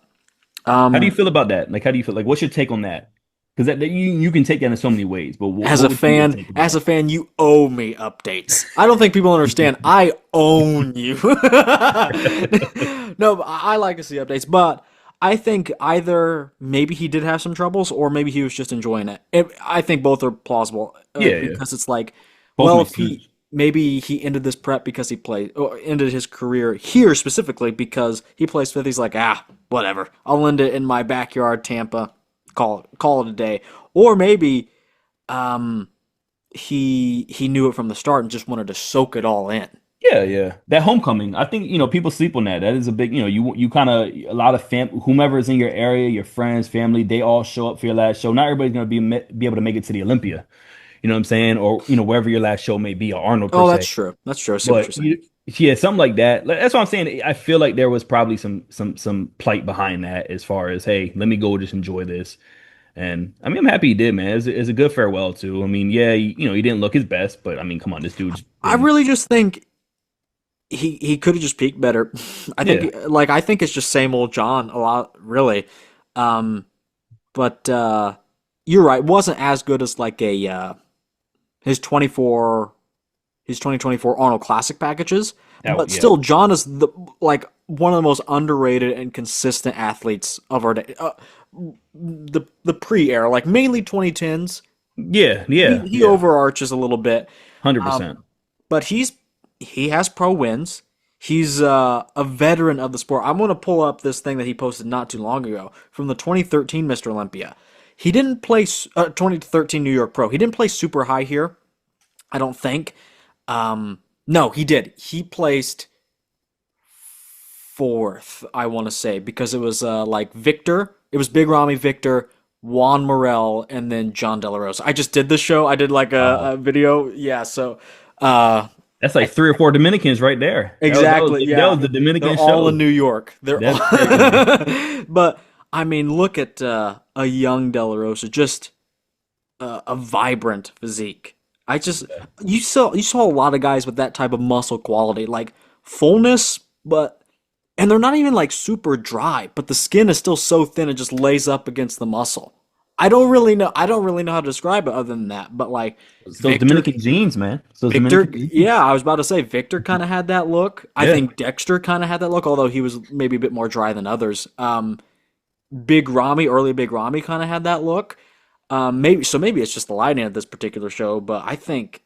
How do you um feel about that? Like, how do you feel? Like, what's your take on that? Because that you can take that in so many ways. But as what a would be your fan, take on as that? a fan, you owe me updates. I don't think people understand. I own you. No, but I like to see updates, but I think either maybe he did have some troubles or maybe he was just enjoying it. I think both are plausible Yeah, yeah. because it's like, Both well, make if he sense. maybe he ended this prep because he played or ended his career here specifically because he plays fifth. He's like, whatever. I'll end it in my backyard, Tampa. Call it a day. Or maybe um, he knew it from the start and just wanted to soak it all in. Yeah, yeah. That homecoming, I think, people sleep on that. That is a big, you kind of a lot of whomever is in your area, your friends, family, they all show up for your last show. Not everybody's gonna be able to make it to the Olympia. You know what I'm saying? Or, wherever your last show may be, or Arnold per Oh, that's se. true. That's true. I see what But you're saying. Yeah, something like that. That's what I'm saying. I feel like there was probably some plight behind that as far as, hey, let me go just enjoy this. And I mean, I'm happy he did, man. It's a good farewell too. I mean, yeah, he didn't look his best, but I mean, come on, this dude's I been, really just think he could have just peaked better. yeah, I think it's just same old John a lot, really. Um, but you're right, wasn't as good as like a his 24 his 2024 Arnold Classic packages, oh but yeah, still John is the like one of the most underrated and consistent athletes of our day. The pre-era, like mainly 2010s. yeah, He, yeah, he yeah, overarches a little bit, 100%. but he has pro wins. He's a veteran of the sport. I'm going to pull up this thing that he posted not too long ago from the 2013 Mr. Olympia. He didn't play 2013 New York Pro. He didn't play super high here, I don't think. No, he did. He placed fourth, I want to say, because it was like Victor. It was Big Ramy, Victor, Juan Morel, and then Jon Delarosa. I just did this show. I did like Wow. a video. Yeah, so uh, That's like three or four Dominicans right there. exactly. That Yeah, was the they're Dominican all in show. New York. They're That's crazy, man. all. But I mean, look at a young Delarosa, just a vibrant physique. I just you saw a lot of guys with that type of muscle quality, like fullness, but and they're not even like super dry, but the skin is still so thin it just lays up against the muscle. I don't really know how to describe it other than that, but like It's those Victor Dominican genes, man. It's those Victor, Dominican yeah, genes. I was about to say Victor kind of had that look. I Yeah. think Dexter kind of had that look, although he was maybe a bit more dry than others. Big Ramy, early Big Ramy kind of had that look. Maybe it's just the lighting of this particular show, but I think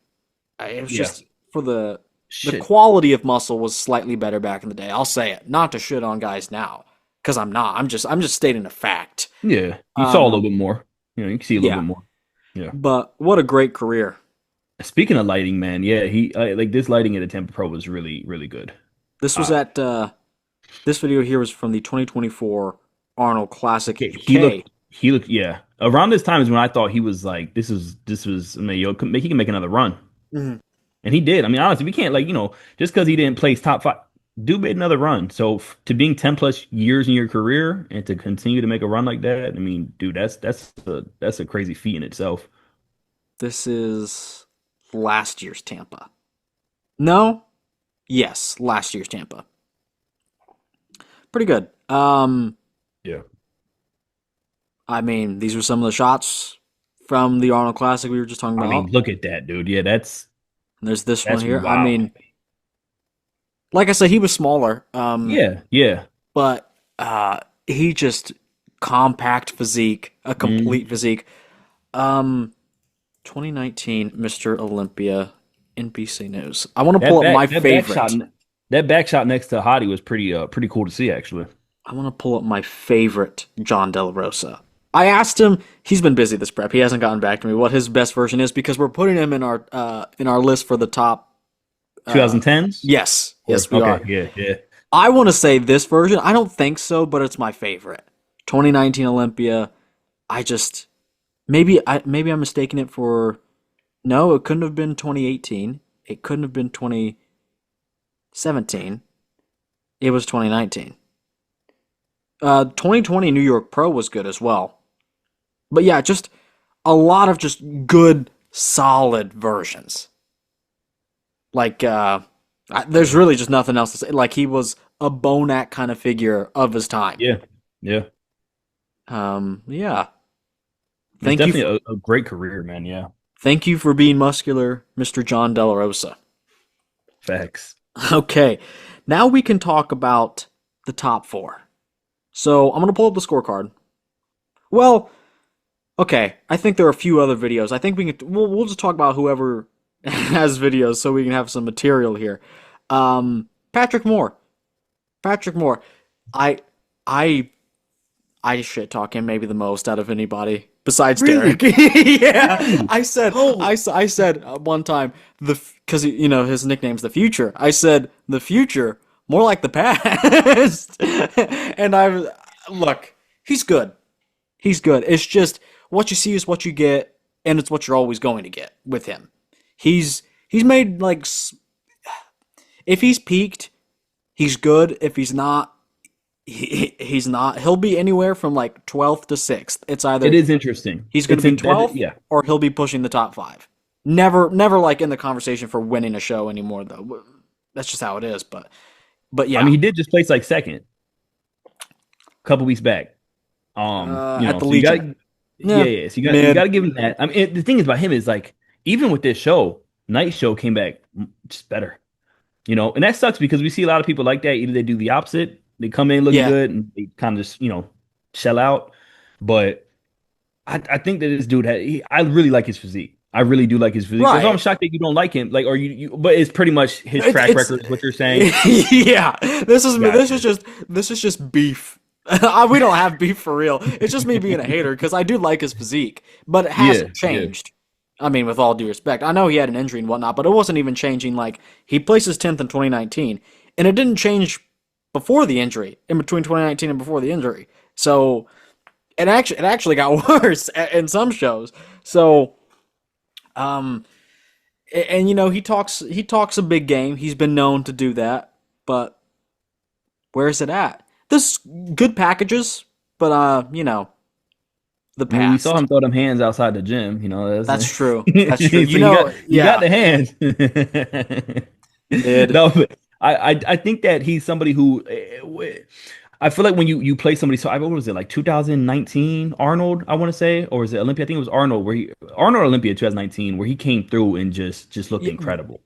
it was Yeah. just for the Shit. quality of muscle was slightly better back in the day. I'll say it, not to shit on guys now, because I'm not. I'm just stating a fact. Yeah. You saw a little Um, bit more. You can see a little yeah, bit more. Yeah. but what a great career. Speaking of lighting, man, yeah, he like this lighting at the Tampa Pro was really, really good. This was Uh, at this video here was from the 2024 Arnold Classic UK. he looked, yeah. Around this time is when I thought he was like, this was, I mean, he can make another run, Mhm. and he did. I mean, honestly, we can't like, just because he didn't place top five, dude made another run. So to being 10 plus years in your career and to continue to make a run like that, I mean, dude, that's a crazy feat in itself. This is last year's Tampa. No? Yes, last year's Tampa. Pretty good. Yeah. I mean, these were some of the shots from the Arnold Classic we were just talking I mean, about. look at that, dude. Yeah, And there's this one that's here. I wild. mean, like I said, he was smaller. Yeah, yeah. But he just compact physique, a Mhm. complete physique. Um, 2019 Mr. Olympia NBC News. I want to pull That up my back that back shot favorite. that back shot next to Hottie was pretty cool to see actually. I want to pull up my favorite Jon Delarosa. I asked him. He's been busy this prep. He hasn't gotten back to me what his best version is because we're putting him in our list for the top. Uh, 2010s? yes, Or yes, we okay, are. yeah, yeah. I want to say this version. I don't think so, but it's my favorite. 2019 Olympia. I just maybe I'm mistaking it for. No, it couldn't have been 2018. It couldn't have been 2017. It was 2019. 2020 New York Pro was good as well. But yeah, just a lot of just good, solid versions. Like, there's really just nothing else to say. Like, he was a Bonac kind of figure of his time. Yeah. Yeah. Yeah. It's Thank you, definitely a great career, man. Yeah. thank you for being muscular, Mr. Jon Delarosa. Facts. Okay, now we can talk about the top four. So I'm gonna pull up the scorecard. Well, okay, I think there are a few other videos. I think we'll just talk about whoever has videos so we can have some material here. Patrick Moore. Patrick Moore. I I I shit talk him maybe the most out of anybody besides Really? Derek. Yeah, Really? I said Oh, I said one time because his nickname's the future. I said the future more like the past, and look. He's good. He's good. It's just what you see is what you get, and it's what you're always going to get with him. He's made like If he's peaked, he's good. If he's not, he's not. He'll be anywhere from like 12th to 6th. It's It either is interesting. he's going It's to be in that, 12th yeah. or he'll be pushing the top 5. Never like in the conversation for winning a show anymore though. That's just how it is. But I yeah, mean, he did just place like second a couple weeks back. at the So you got Legion, yeah, yeah, yeah. So you got mid. to give him that. I mean, the thing is about him is like even with this show, night show came back just better. And that sucks because we see a lot of people like that. Either they do the opposite, they come in looking Yeah, good and they kind of just shell out. But I think that this dude I really like his physique. I really do like his physique. That's why I'm right. shocked that you don't like him. Like, or but it's pretty much his track It's record is what you're saying. yeah. Gotcha. This is just beef. We don't have beef for real. It's just me being a hater because I do like his physique, but it Yeah, hasn't yeah. changed. I mean, with all due respect, I know he had an injury and whatnot, but it wasn't even changing. Like he places 10th in 2019, and it didn't change before the injury. In between 2019 and before the injury, so it actually got worse in some shows. So um, and he talks a big game. He's been known to do that, but where's it at? This good packages, but the I mean, we saw past. him throw them hands outside the gym. That's That's true. That's true. so you got Yeah, the hands. mid. No, but I think that he's somebody who I feel like when you play somebody. So what was it like 2019 Arnold? I want to say, or is it Olympia? I think it was Arnold Arnold Olympia 2019 where he came through and just looked Yeah, incredible.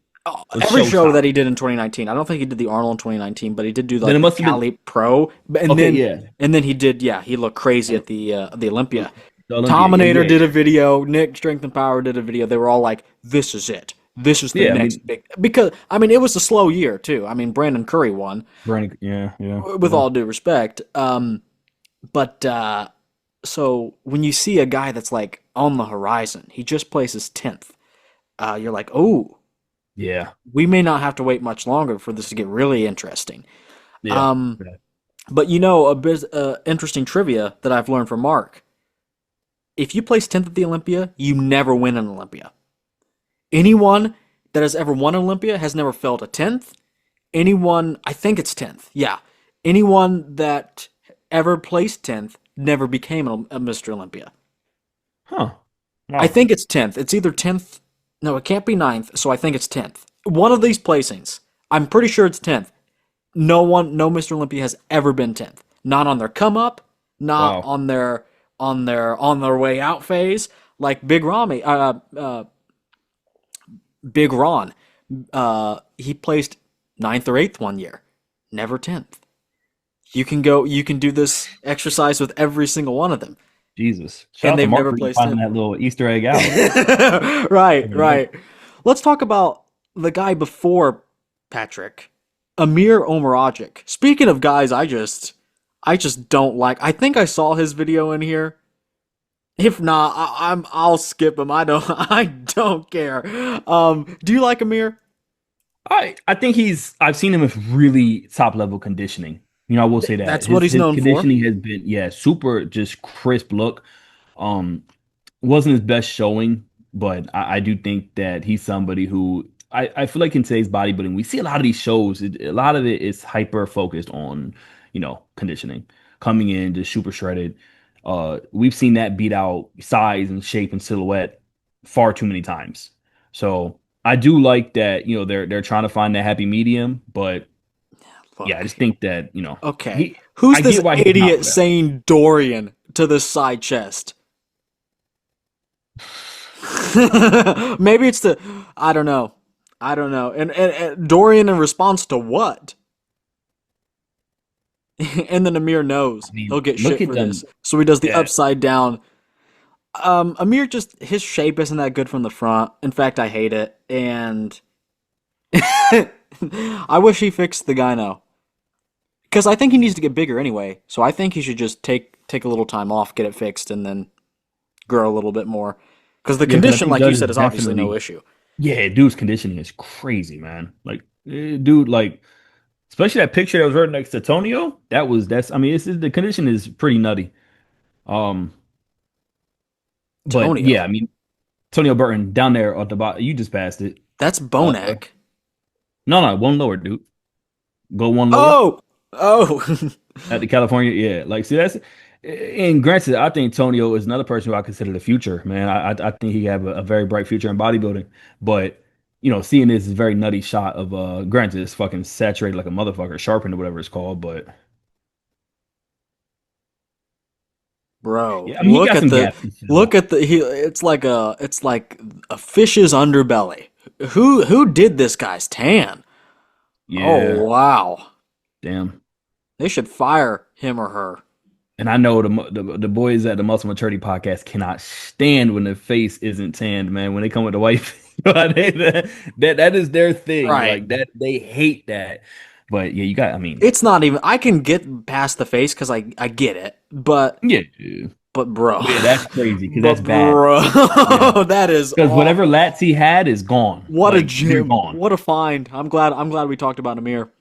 It was every show that he showstopping. did in 2019. I don't think he did the Arnold in 2019, but he did do Then like it the must have been Cali Pro, okay. Yeah, and then he did. Yeah, he looked crazy at the Olympia. the Olympia. Yeah, Tominator yeah, did yeah. a video. Nick Strength and Power did a video. They were all like, "This is it. This is the Yeah, I next mean, big." Because I mean, it was a slow year too. I mean, Brandon Curry won, Brandon. Yeah, yeah, with yeah. all due respect. But so when you see a guy that's like on the horizon, he just places 10th. You're like, oh, Yeah, we may not have to wait much longer for this to get really interesting. yeah. Um, Yeah. but a bit interesting trivia that I've learned from Mark: if you place 10th at the Olympia, you never win an Olympia. Anyone that has ever won an Olympia has never felt a 10th. Anyone, I think it's 10th. Yeah. Anyone that ever placed 10th never became a Mr. Olympia. Huh. I Wow. think it's 10th. It's either 10th. No, it can't be ninth, so I think it's 10th. One of these placings. I'm pretty sure it's 10th. No Mr. Olympia has ever been 10th. Not on their come up, not Wow. on their way out phase. Like Big Ron. He placed ninth or eighth one year. Never 10th. You can do this exercise with every single one of them. Jesus. Shout And out to they've Mark never for placed finding 10th. that little Easter egg out. Right, Yeah. right. Let's talk about the guy before Patrick, Emir Omeragic. Speaking of guys, I just don't like. I think I saw his video in here. If not, I'll skip him. I don't care. Do you like Amir? I think I've seen him with really top level conditioning. I will say that That's what he's his known for. conditioning has been super just crisp look. Um wasn't his best showing, but I do think that he's somebody who I feel like in today's bodybuilding, we see a lot of these shows, a lot of it is hyper focused on, conditioning, coming in just super shredded. We've seen that beat out size and shape and silhouette far too many times. So I do like that, they're trying to find that happy medium, but yeah, I Look, just think that, okay. he Who's I this get why he's not idiot for that. saying Dorian to this side chest? Maybe it's the I don't know. I don't know. And Dorian in response to what? And then Amir knows I mean, he'll get look shit at for them. this. So he does the Yeah. upside down. Amir just his shape isn't that good from the front. In fact, I hate it. And I wish he fixed the gyno. Because I think he needs to get bigger anyway. So I think he should just take a little time off, get it fixed, and then grow a little bit more. Because the Yeah, because I condition, think like you Judge is said, is obviously no definitely. issue. Yeah, dude's conditioning is crazy, man. Like, dude, like, especially that picture that was right next to Tonio. I mean, the condition is pretty nutty. Um, but yeah, Tonio. I mean, Tonio Burton down there at the bottom, you just passed it. That's Uh, Bonac. No, one lower, dude. Go one lower Oh. at the California. Yeah, like see that's. And granted, I think Tonio is another person who I consider the future, man. I think he have a very bright future in bodybuilding. But seeing this is a very nutty shot of granted it's fucking saturated like a motherfucker, sharpened or whatever it's called. But Bro, yeah, I mean he got some gaps. it's like a fish's underbelly. Who did this guy's tan? Yeah, Oh wow. damn. They should fire him or her. And I know the boys at the Muscle Maturity podcast cannot stand when the face isn't tanned, man. When they come with the white face, that is their thing. Right. Like that, they hate that. But yeah, I mean, It's not even. I can get past the face because I get it, but yeah, bro, yeah, that's crazy because that's bad. Bro, Yeah. that is Because whatever lats he had is gone. What Like, a they're gym! gone. What a find! I'm glad we talked about Emir.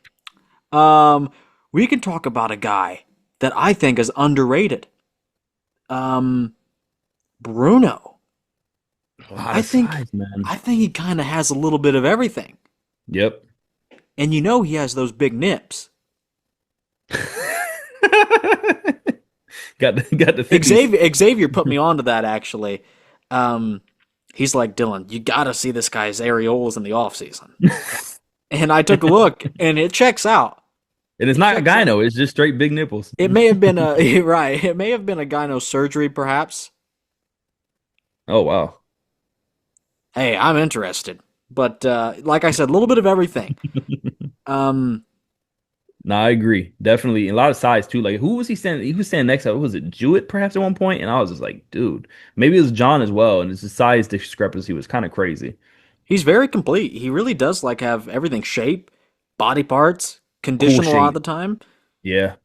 We can talk about a guy that I think is underrated. Bruno. A lot I of think size, man. I think he kind of has a little bit of everything, Yep. and he has those big nips. got the 50s. Xavier put me onto that actually. He's like, Dylan, you gotta see this guy's areolas in the off season. And I took a look, and it checks out. And it's not a gyno, it's just straight big nipples. It may have been right. It may have been a gyno surgery, perhaps. Oh wow. Hey, I'm interested, but like I said, a little bit of everything. No, I agree. Definitely. And a lot of size too. Like who was he standing? He was standing next to, was it Jewett perhaps at one point? And I was just like, dude, maybe it was John as well. And the size discrepancy was kind of crazy. He's very complete. He really does like have everything: shape, body parts, condition a lot of the time. Yeah.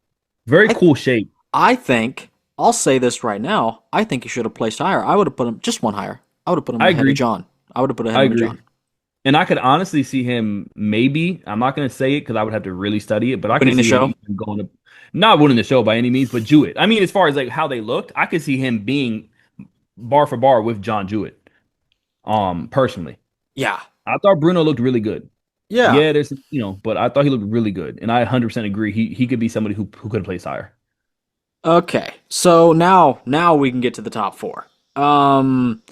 Very cool shape. I think I'll say this right now. I think he should have placed higher. I would have put him just one higher. I would have put him ahead of John. I would have put him ahead of John. And I could honestly see him maybe, I'm not going to say it because I would have to really study it, but I could see him going to, not winning the show by any means, but Jewett. I mean, as far as like how they looked, I could see him being bar for bar with John Jewett. Personally. Yeah. I thought Bruno looked really good. Yeah. Yeah, there's, but I thought he looked really good. And I 100% agree. He could be somebody who could have placed higher. Okay. So now we can get to the top four.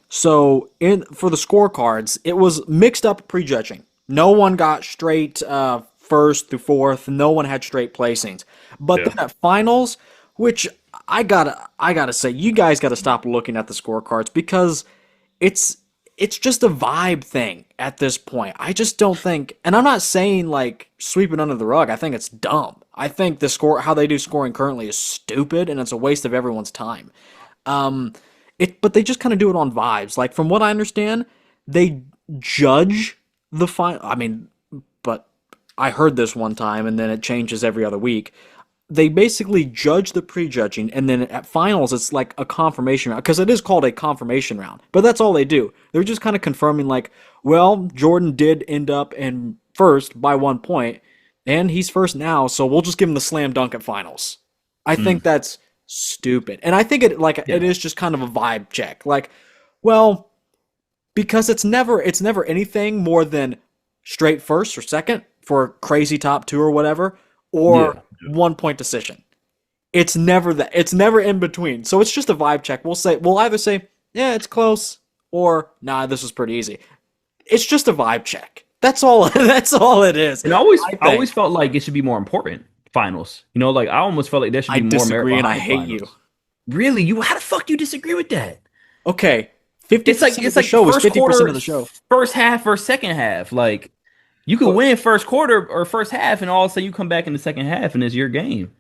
So for the scorecards, it was mixed up prejudging. No one got straight first through fourth. No one had straight placings. But then at finals, which I gotta say, you guys gotta stop looking at the scorecards because it's just a vibe thing at this point. I just don't think, and I'm not saying like sweep it under the rug. I think it's dumb. I think how they do scoring currently is stupid and it's a waste of everyone's time. But they just kind of do it on vibes. Like from what I understand, they judge the final. I mean, but I heard this one time and then it changes every other week. They basically judge the prejudging, and then at finals, it's like a confirmation round, because it is called a confirmation round. But that's all they do. They're just kind of confirming, like, well, Jordan did end up in first by 1 point, and he's first now, so we'll just give him the slam dunk at finals. I think that's stupid. And I think it is just kind of a vibe check. Like, well, because it's never anything more than straight first or second for crazy top two or whatever, or 1 point decision. It's never that. It's never in between. So it's just a vibe check. We'll either say, yeah, it's close, or nah, this was pretty easy. It's just a vibe check. That's all. That's all it is. And I always felt like it should be more important. Finals. Like I almost felt like there should be more merit. I disagree, and I hate finals. you. Really? How the fuck do you disagree with that? Okay, 50% of the show is 50% of the show. First half or second half, like. You could win first quarter or first half, and all of a sudden you come back in the second half, and it's your game.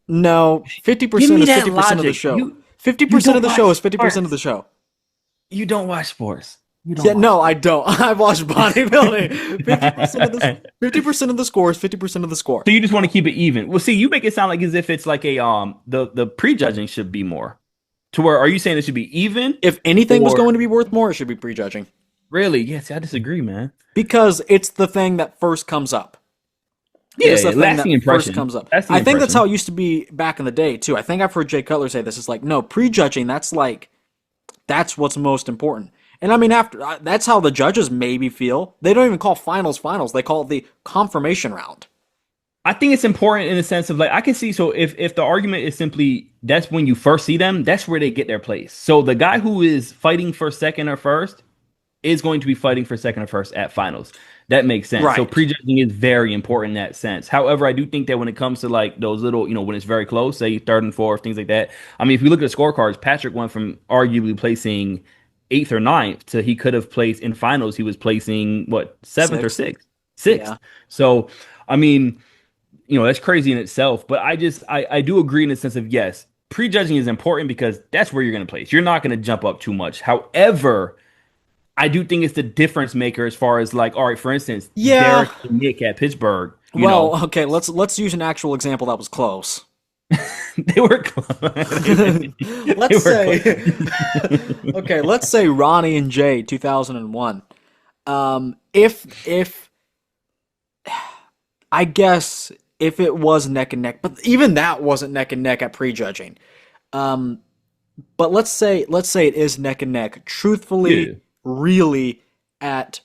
No, 50% is 50% of the show. 50% of the show is 50% of the show. You don't watch sports. No, I don't. I watch bodybuilding. 50% of the score is 50% of the score. So you just want to keep it even. Well, see, you make it sound like as if it's like a the prejudging should be more. To where are you saying it should be even? If anything was going to be worth more, it should be prejudging. Really? Yes, I disagree, man. Because it's the thing that first comes up. Yeah, it's the thing that first comes up. I think that's how it used to be back in the day, too. I think I've heard Jay Cutler say this. It's like, no, prejudging, that's what's most important. And I mean, after that's how the judges maybe feel. They don't even call finals finals. They call it the confirmation round. I think it's important in the sense of like I can see. So if the argument is simply that's when you first see them, that's where they get their place. So the guy who is fighting for second or first is going to be fighting for second or first at finals. That makes sense. Right. So prejudging is very important in that sense. However, I do think that when it comes to like those little, when it's very close, say third and fourth, things like that. I mean, if you look at the scorecards, Patrick went from arguably placing eighth or ninth to he could have placed in finals. He was placing what, seventh or sixth? Sixth. Yeah. So, I mean, that's crazy in itself. But I do agree in the sense of yes, prejudging is important because that's where you're going to place. You're not going to jump up too much. However, I do think it's the difference maker as far as like, all right, for instance, Yeah. Derek and Nick at Pittsburgh. Okay, let's use an actual example that was close. They were close. Let's say Ronnie and Jay 2001. If I guess if it was neck and neck, but even that wasn't neck and neck at prejudging. But let's say it is neck and neck. Truthfully, really at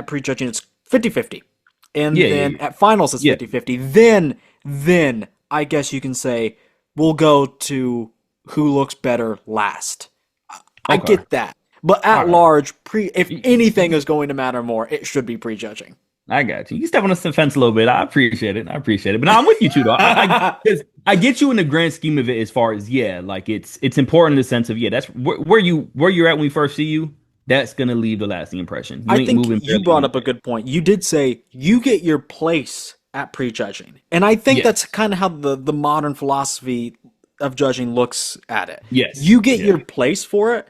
prejudging it's 50-50. And then at finals it's 50-50. Then I guess you can say we'll go to who looks better last. I get that. But at large, if anything is going to matter more, it should be prejudging. I got you. You step on the fence a little bit. I appreciate it. But no, I'm with you too, though. I get you in the grand scheme of it. As far as like it's important in the sense of that's where you're at when we first see you. That's gonna leave the lasting impression. I think you brought up a good point. You did say you get your place at prejudging, and I think that's kind of how the modern philosophy of judging looks at it. Yes, you get your place for it.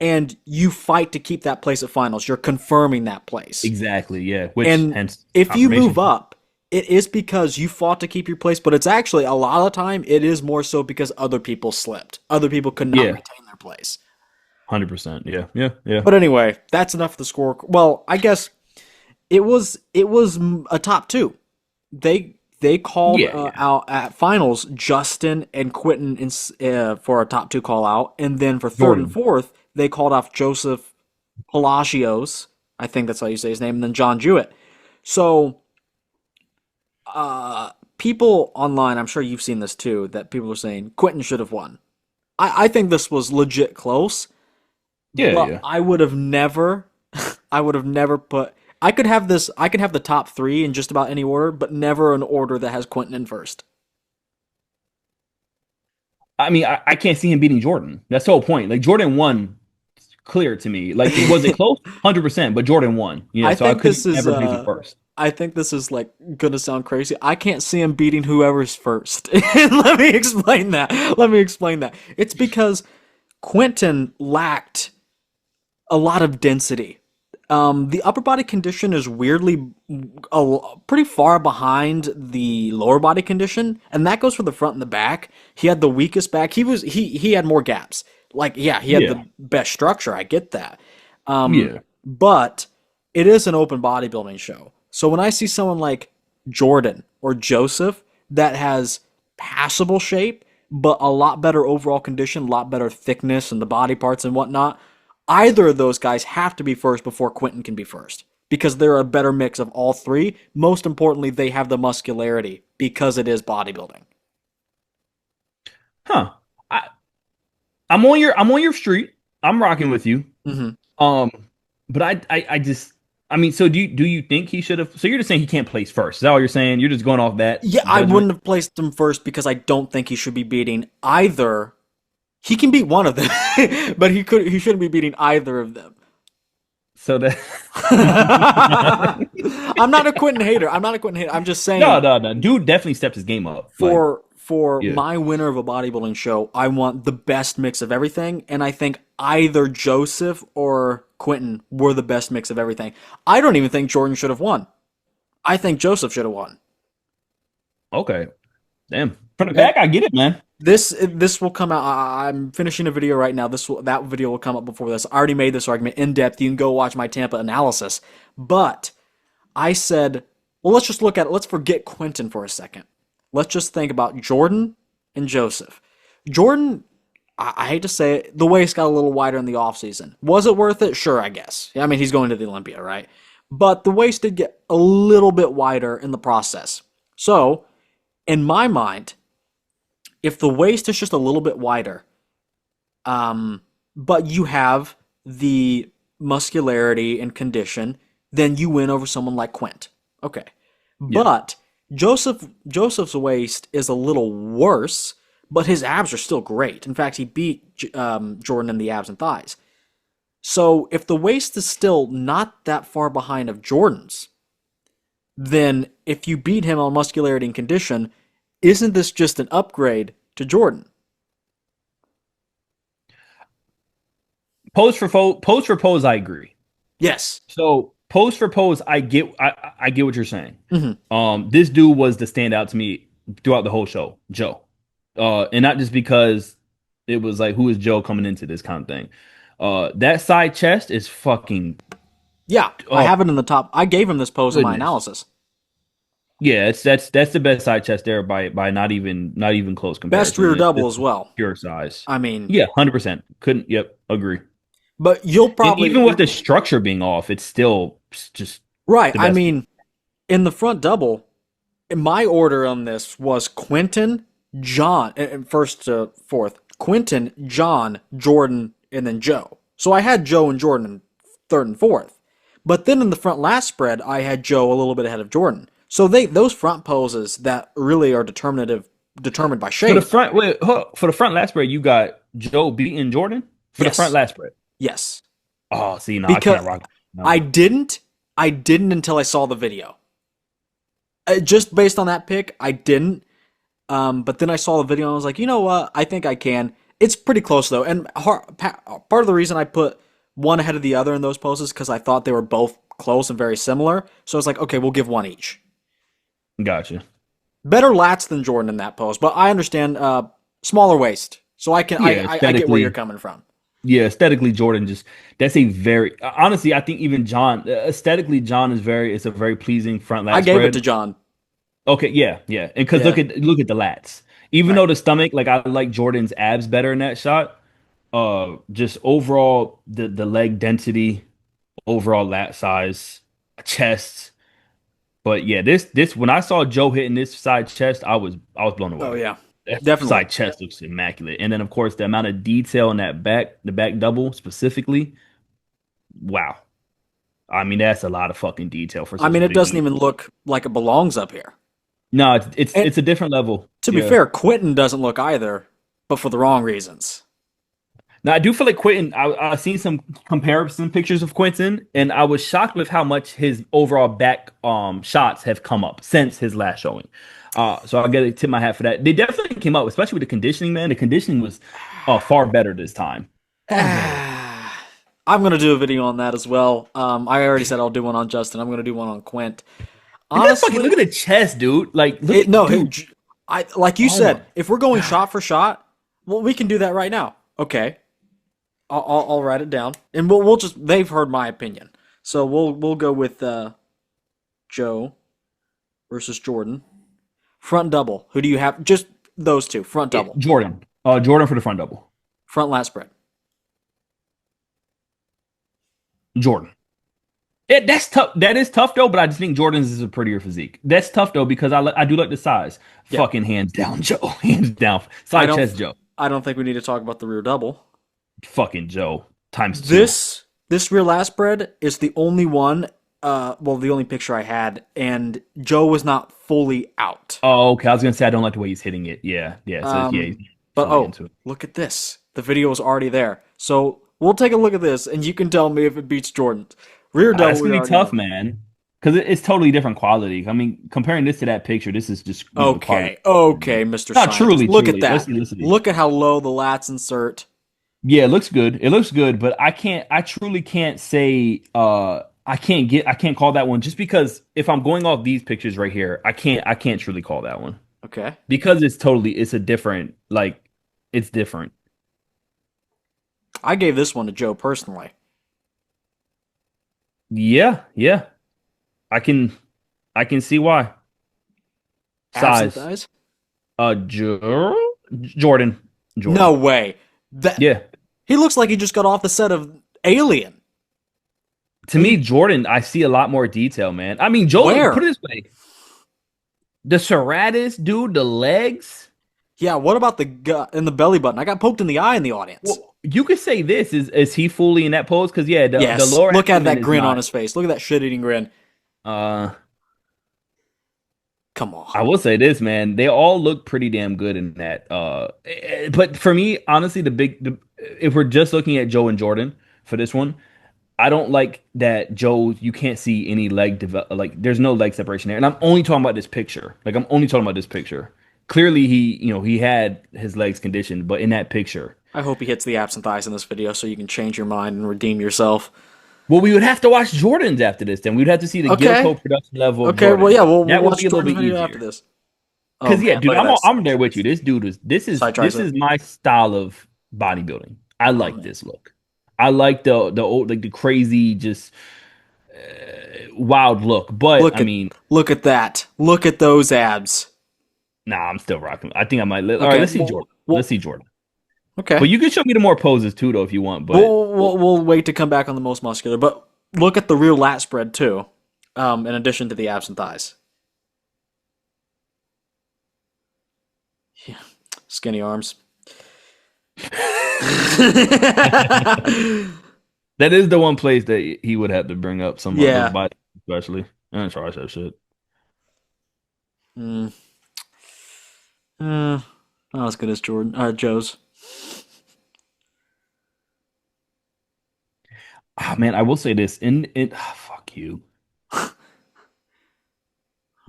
And you fight to keep that place at finals. You're confirming that place. Exactly, yeah. Hence if you move up, it is because you fought to keep your place, but it's actually a lot of the time it is more so because other people slipped. Other people could not retain their place. 100%. Yeah. But anyway, that's enough of the score. Well, I guess it was a top two. They called out at finals Justin and Quinton for a top two call out, and then for third and fourth. They called off Joseph Palacios, I think that's how you say his name, and then John Jewett. So, people online, I'm sure you've seen this too, that people are saying Quinton should have won. I think this was legit close. Yeah. I would have never put. I could have the top three in just about any order, but never an order that has Quinton in first. I mean, I can't see him beating Jordan. That's the whole point. Like Jordan won. Clear to me. Like, was it close? 100%, but Jordan won. I could never pick him first. I think this is like gonna sound crazy. I can't see him beating whoever's first. And let me explain that. It's because Quinton lacked a lot of density. The upper body condition is weirdly pretty far behind the lower body condition, and that goes for the front and the back. He had the weakest back. He had more gaps. He had the best structure. I get that. But it is an open bodybuilding show. So when I see someone like Jordan or Joseph that has passable shape, but a lot better overall condition, a lot better thickness and the body parts and whatnot, either of those guys have to be first before Quinton can be first. Because they're a better mix of all three. Most importantly, they have the muscularity because it is bodybuilding. Huh. I'm on your street. I'm rocking with you. Mm-hmm. But I mean, so do you think he should have? So you're just saying he can't place first? Is that what you're saying? You're just going off that? Yeah, judgment? I wouldn't have placed him first because I don't think he should be beating either. He can beat one of them, but he shouldn't be beating either of them. So that I'm not a Quinton hater. I'm just saying. No. Dude definitely stepped his game up. For my winner of a bodybuilding show, I want the best mix of everything, and I think either Joseph or Quinton were the best mix of everything. I don't even think Jordan should have won. I think Joseph should have won. Okay. Damn. From the back, I get it, man. This will come out. I'm finishing a video right now. That video will come up before this. I already made this argument in depth. You can go watch my Tampa analysis. But I said, well, let's just look at it. Let's forget Quinton for a second. Let's just think about Jordan and Joseph. Jordan, I hate to say it, the waist got a little wider in the offseason. Was it worth it? Sure, I guess. I mean, he's going to the Olympia, right? But the waist did get a little bit wider in the process. So, in my mind, if the waist is just a little bit wider, but you have the muscularity and condition, then you win over someone like Quint. Okay. Yeah. But Joseph's waist is a little worse, but his abs are still great. In fact, he beat Jordan in the abs and thighs. So if the waist is still not that far behind of Jordan's, then if you beat him on muscularity and condition, isn't this just an upgrade to Jordan? Pose for pose, I agree. Yes. So pose for pose, I get what you're saying. Mm-hmm. This dude was the standout to me throughout the whole show, Joe. And not just because it was like, who is Joe coming into this kind of thing. That side chest is fucking. Yeah, I have it in the top. I gave him this pose in my Goodness. analysis. Yeah, that's the best side chest there by not even close comparison. Best rear It's double just as well. pure size. I mean, Yeah, 100%. Couldn't. Yep, agree. but you'll And probably even with the structure being off, it's still just right. the I best. mean, in the front double, my order on this was Quinton, John, and first to fourth. Quinton, John, Jordan, and then Joe. So I had Joe and Jordan in third and fourth. But then in the front last spread, I had Joe a little bit ahead of Jordan. So those front poses that really are determined by shape. For the front last spread, you got Joe beating Jordan for Yes. the front last spread. Yes. Oh, see, no, Because I can't rock. No. I didn't until I saw the video. Just based on that pick, I didn't. But then I saw the video and I was like, you know what? I think I can. It's pretty close though. And part of the reason I put one ahead of the other in those poses because I thought they were both close and very similar. So I was like, okay, we'll give one each. Gotcha. Better lats than Jordan in that pose, but I understand smaller waist. So I can Yeah, I get where aesthetically. you're coming from. Yeah, aesthetically, Jordan that's a very honestly. I think even John aesthetically, John it's a very pleasing front last I gave spread. it to John. Okay, yeah, and because Yeah. look at the lats. Even Right. though the stomach, like I like Jordan's abs better in that shot. Just overall the leg density, overall lat size, chest. But yeah, this when I saw Joe hitting this side chest, I was blown away. Oh yeah, That definitely. side chest looks immaculate, and then of course the amount of detail in the back double specifically. Wow, I mean that's a lot of fucking detail for. I mean, such a it big doesn't dude. even look like it belongs up here. No, it's And- it's a different level. To be Yeah. fair, Quinton doesn't look either, but for the wrong reasons. Now I do feel like Quinton. I seen some comparison pictures of Quinton, and I was shocked with how much his overall back shots have come up since his last showing. So I got to tip my hat for that. They definitely came up, especially with the conditioning. Man, the conditioning was far better this time. I'm gonna do a video on that as well. I already said I'll do one on Justin. I'm gonna do one on Quint. Honestly, Look at the chest, dude. Like, look, dude. I like you Oh said. my If we're going shot for shot, well, we can do that right now. Okay, I'll write it down, and we'll just. They've heard my opinion, so we'll go with Joe versus Jordan. Front double. Who do you have? Just those two. Front double. Jordan. Jordan for the front double. Front lat spread. Jordan. That's tough. That is tough though, but I just think Jordan's is a prettier physique. That's tough though because I do like the size. Yeah. Fucking hands down, Joe. Hands down. Side chest, Joe. I don't think we need to talk about the rear double. Fucking Joe. Times two. This rear lat spread is the only one. The only picture I had, and Joe was not fully out. Oh, okay. I was gonna say I don't like the way he's hitting it. Yeah. So, he's But fully into it. look at this. The video is already there. So we'll take a look at this, and you can tell me if it beats Jordan's. Rear double. That's gonna we be already tough, know. man. Because it's totally different quality. I mean, comparing this to that picture, this is just Okay, Mr. No, Scientist. truly, Look truly. at that. Listen. Look at how low the lats insert. Yeah, it looks good. It looks good, but I truly can't say I can't call that one just because if I'm going off these pictures right here, I can't truly call that one. Okay. Because it's a different, like, it's different. I gave this one to Joe personally. Yeah. I can see why. Abs and Size. thighs? Jordan. No way. Yeah. He looks like he just got off the set of Alien. To me, Jordan, I see a lot more detail, man. I mean, Joe, Where? put it this way. The serratus, dude, the legs. Yeah, what about the gut and the belly button? I got poked in the eye in the audience. Well, you could say this is he fully in that pose? Because yeah, the Yes. lower Look at abdomen that is grin not. on his face. Look at that shit-eating grin. Uh, Come on. I will say this, man. They all look pretty damn good in that. But for me, honestly, if we're just looking at Joe and Jordan for this one, I don't like that Joe. You can't see any leg develop. Like there's no leg separation there, and I'm only talking about this picture. Like I'm only talking about this picture. Clearly, he had his legs conditioned, but in that picture, I hope he hits the abs and thighs in this video so you can change your mind and redeem yourself. well, we would have to watch Jordan's after this. Then we'd have to see the Okay. Gilco production level. Of Okay, Jordan. well, yeah, we'll that would watch be a little Jordan's bit video easier. after this. Because Oh, yeah, man, dude, look at this. I'm there with you. This is Side tricep. my style of bodybuilding. I like this look. I like the old like the crazy just wild look. But Look I at mean, look at that. Look at those abs. nah, I'm still rocking. I think I might. All Okay, right, let's see well- Jordan. well- Let's see Jordan. Okay. But you can show me the more poses too, though, if you want. But We'll wait to come back on the most muscular, but look at the real lat spread too. In addition to the abs and thighs. Yeah. Skinny arms. that is the one place that he would have to bring up some of Yeah. those body, especially and tricep shit. Mm. Not as good as Joe's. Ah, man, I will say this fuck you.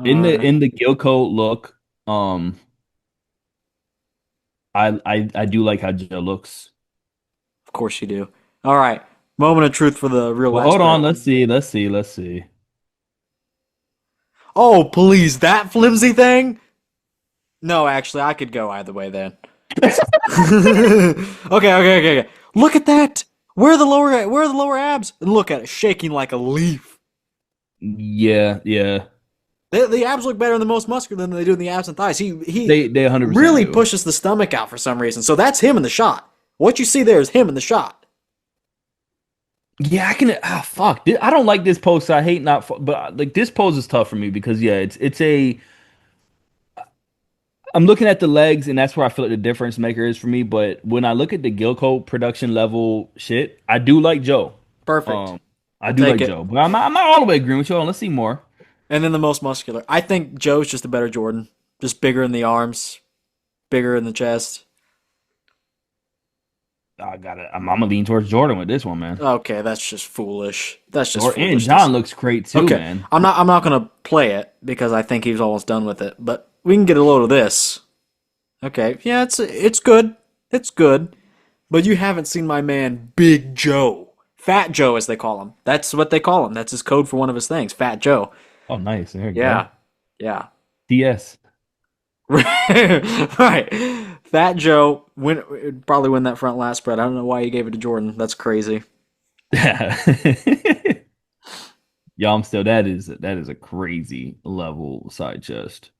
In the Gilco look, I do like how Joe looks. Of course you do. All right. Moment of truth for the real Well, lat hold on, spread. let's see. Oh, please, that flimsy thing? No, actually, I could go either way then. Okay. Look at that. Where are the lower abs? And look at it, shaking like a leaf. Yeah. The abs look better in the most muscular than they do in the abs and thighs. He They 100% really do. pushes the stomach out for some reason. So that's him in the shot. What you see there is him in the shot. Yeah, I can. Fuck. I don't like this pose. I hate not, but like this pose is tough for me because yeah, it's a. I'm looking at the legs, and that's where I feel like the difference maker is for me. But when I look at the Gilco production level shit, I do like Joe. Perfect. I do take like it. Joe, but I'm not all the way agreeing with you. Let's see more. And then the most muscular. I think Joe's just a better Jordan. Just bigger in the arms, bigger in the chest. I got it. I'm gonna lean towards Jordan with this one, man. Okay, that's just foolish. That's just And foolish. John looks great too, Okay, man. I'm not gonna play it because I think he's almost done with it. But we can get a load of this. Okay, yeah, it's good. It's good. But you haven't seen my man, Big Joe, Fat Joe, as they call him. That's what they call him. That's his code for one of his things, Fat Joe. Oh, nice. There you Yeah, go. yeah. DS. Right. Fat Joe probably win that front last spread. I don't know why you gave it to Jordan. That's crazy. Y'all, still that is a crazy level side chest.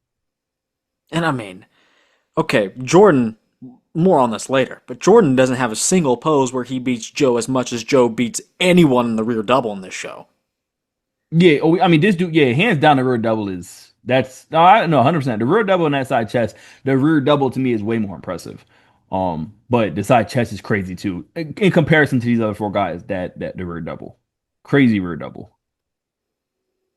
And I mean, okay, Jordan, more on this later, but Jordan doesn't have a single pose where he beats Joe as much as Joe beats anyone in the rear double in this show. Yeah, I mean this dude, yeah, hands down the rear double I know 100%. The rear double in that side chest, the rear double to me is way more impressive. But the side chest is crazy too in comparison to these other four guys. That the rear double, crazy rear double.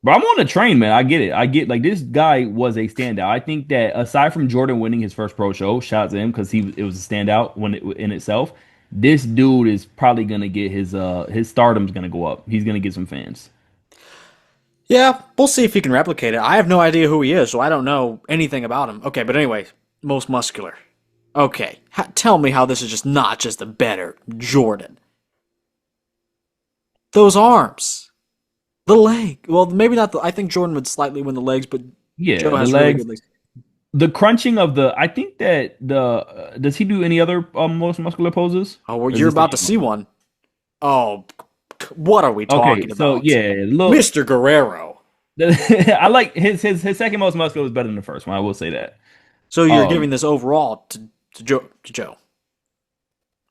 But I'm on the train, man. I get it. I get like this guy was a standout. I think that aside from Jordan winning his first pro show, shout out to him because it was a standout in itself. This dude is probably gonna get his stardom's gonna go up. He's gonna get some fans. Yeah, we'll see if he can replicate it. I have no idea who he is, so I don't know anything about him. Okay, but anyway, most muscular. Okay, tell me how this is not just a better Jordan. Those arms. The leg. Well, maybe not. I think Jordan would slightly win the legs, but Yeah, Joe the has really legs. good legs. The crunching of I think that does he do any other most muscular poses? Oh, well, Or is you're this about the- to see one. Oh, what are we talking Okay, so about? yeah, look, Mr. Guerrero. I like his second most muscular was better than the first one. I will say that. So you're Um, giving this overall to Joe.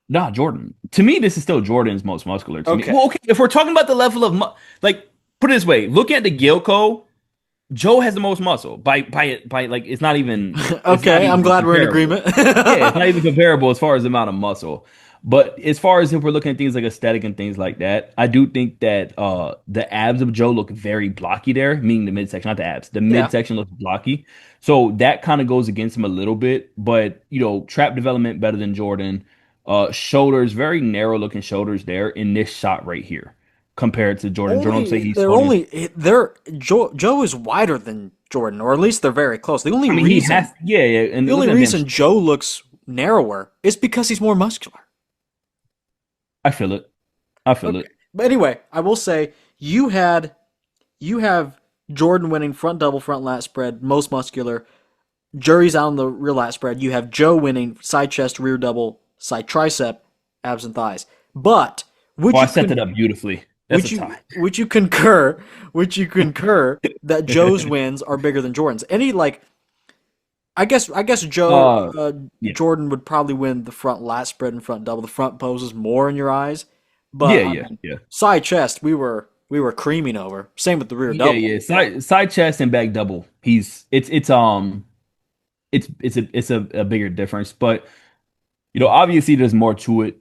Nah, Jordan. To me, this is still Jordan's most muscular. To me, Okay. well, okay. If we're talking about the level of like, put it this way: look at the Gilco. Joe has the most muscle by like it's not Okay, I'm even glad we're in comparable. agreement. Yeah, it's not even comparable as far as the amount of muscle. But as far as if we're looking at things like aesthetic and things like that, I do think that the abs of Joe look very blocky there, meaning the midsection, not the abs. The Yeah. midsection looks blocky. So that kind of goes against him a little bit. But trap development better than Jordan. Shoulders, very narrow looking shoulders there in this shot right here compared to Jordan. Jordan looks like he's holding his. Joe is wider than Jordan, or at least they're very close. The only I mean, he reason has, yeah, yeah. And the only looking at reason Joe looks narrower is because he's more muscular. I feel it. I feel it. But anyway, I will say you have Jordan winning front double, front lat spread, most muscular. Jury's out on the rear lat spread. You have Joe winning side chest, rear double, side tricep, abs and thighs. But would Oh, I you set that up beautifully. That's a tie. would you concur that Joe's wins are bigger than Jordan's? I guess Joe Yeah. Jordan would probably win the front lat spread and front double. The front poses more in your eyes, but Yeah, I yeah, mean, yeah. side chest we were creaming over. Same with the rear Yeah, double. yeah. Side chest and back double. It's a bigger difference. But obviously there's more to it,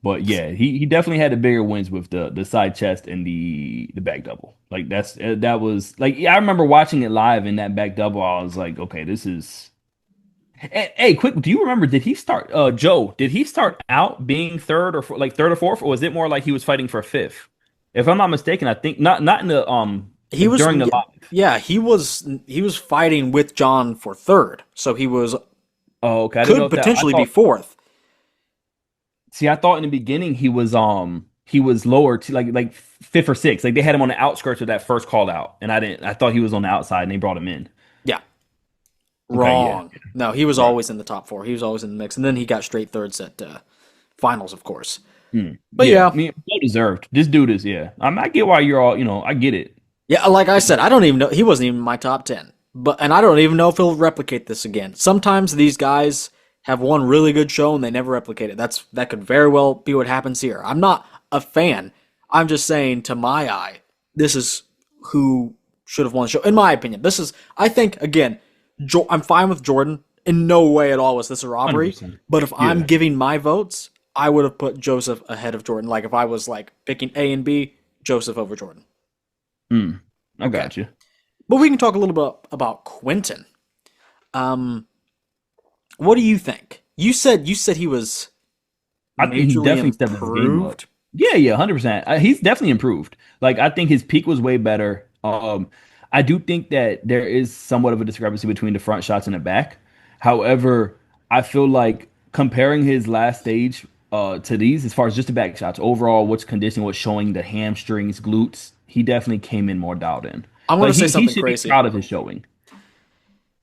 but yeah, he definitely had the bigger wins with the side chest and the back double. Like that was like, yeah, I remember watching it live in that back double. I was like, okay, this is. Hey, quick, do you remember? Did he start? Joe, did he start out being third or fourth, or was it more like he was fighting for fifth? If I'm not mistaken, I think not in the He was during the live. yeah, he was fighting with John for third. So he was Oh, okay, I didn't know could that. potentially be fourth. See, I thought in the beginning he was lower to like fifth or sixth. Like they had him on the outskirts of that first call out, and I thought he was on the outside, and they brought him in. Yeah. Okay, yeah. Wrong. No, he was Right. always in the top four. He was always in the mix. And then he got straight thirds at finals, of course. Mm. But Yeah, yeah. I mean, well deserved. This dude is, yeah. I get why you're all, I get it. Yeah, like I said, I don't even know. He wasn't even in my top 10. And I don't even know if he'll replicate this again. Sometimes these guys have one really good show and they never replicate it. That could very well be what happens here. I'm not a fan. I'm just saying, to my eye, this is who should have won the show. In my opinion, I think, again, I'm fine with Jordan. In no way at all was this a robbery. 100%. But if I'm Yeah. giving my votes, I would have put Joseph ahead of Jordan. Like if I was like picking A and B, Joseph over Jordan. I got you. But we can talk a little bit about Quinton. What do you think? You said he was I think he majorly definitely stepped his game up. improved. Yeah, yeah, 100%. He's definitely improved. Like I think his peak was way better. I do think that there is somewhat of a discrepancy between the front shots and the back. However, I feel like comparing his last stage to these, as far as just the back shots, overall, what's conditioning, what's showing the hamstrings, glutes, he definitely came in more dialed in. I'm gonna Like say he something should crazy. be proud of his showing.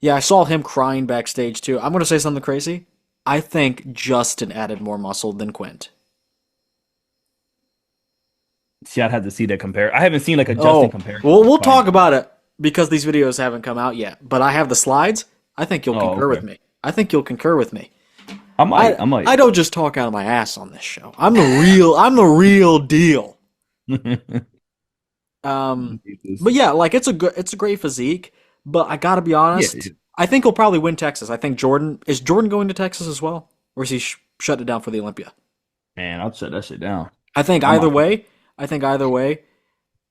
Yeah, I saw him crying backstage too. I'm gonna say something crazy. I think Justin added more muscle than Quint. See, I'd have to see that compare. I haven't seen like a Justin Oh, comparison. well, we'll talk about it because these videos haven't come out yet. But I have the slides. I think you'll concur with okay. me. I think you'll concur with me. I might. I don't just talk out of my ass on this show. I'm the real deal. But yeah, like it's a great physique. But I gotta be honest, Yeah. I think he'll probably win Texas. I think is Jordan going to Texas as well, or is he shut it down for the Olympia? Man, I'll shut that shit down. I think I'm either out. way.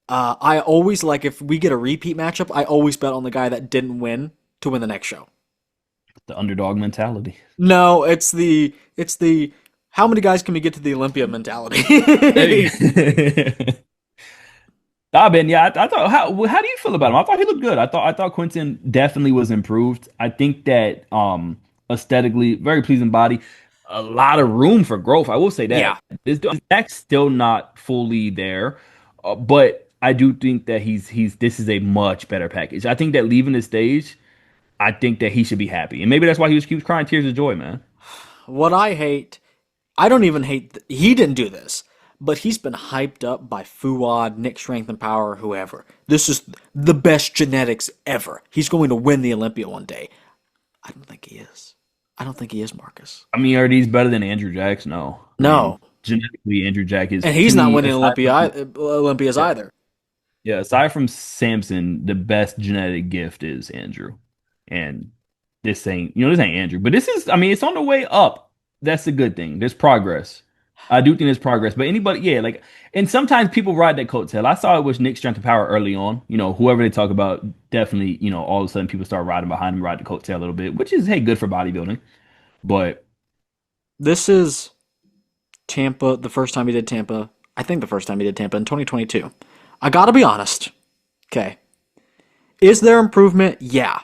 I always like if we get a repeat matchup. I always bet on the guy that didn't win to win the next show. The underdog mentality. No, it's the how many guys can we get to the Olympia mentality? Nah, Ben. Yeah, I thought. How do you feel about him? I thought he looked good. I thought Quinton definitely was improved. I think that aesthetically, very pleasing body. A lot of room for growth. I will say that. Yeah. His back's still not fully there, but I do think that this is a much better package. I think that leaving the stage, I think that he should be happy, and maybe that's why he keeps crying tears of joy, man. What I hate, I don't even hate. He didn't do this, but he's been hyped up by Fuad, Nick Strength and Power, whoever. This is the best genetics ever. He's going to win the Olympia one day. I don't think he is. I don't think he is, Marcus. I mean, are these better than Andrew Jacks? No. No, genetically, Andrew Jack is and he's to not me, winning aside from, Olympias either. yeah, aside from Samson, the best genetic gift is Andrew. And this ain't Andrew, but this is, I mean, it's on the way up. That's a good thing. There's progress. I do think there's progress, but anybody, yeah, like, and sometimes people ride that coattail. I saw it with Nick's strength of power early on. Whoever they talk about, definitely, all of a sudden people start riding behind him, ride the coattail a little bit, which is, hey, good for bodybuilding. But This is Tampa, the first time he did Tampa. I think the first time he did Tampa in 2022. I gotta be honest. Okay. Is there improvement? Yeah.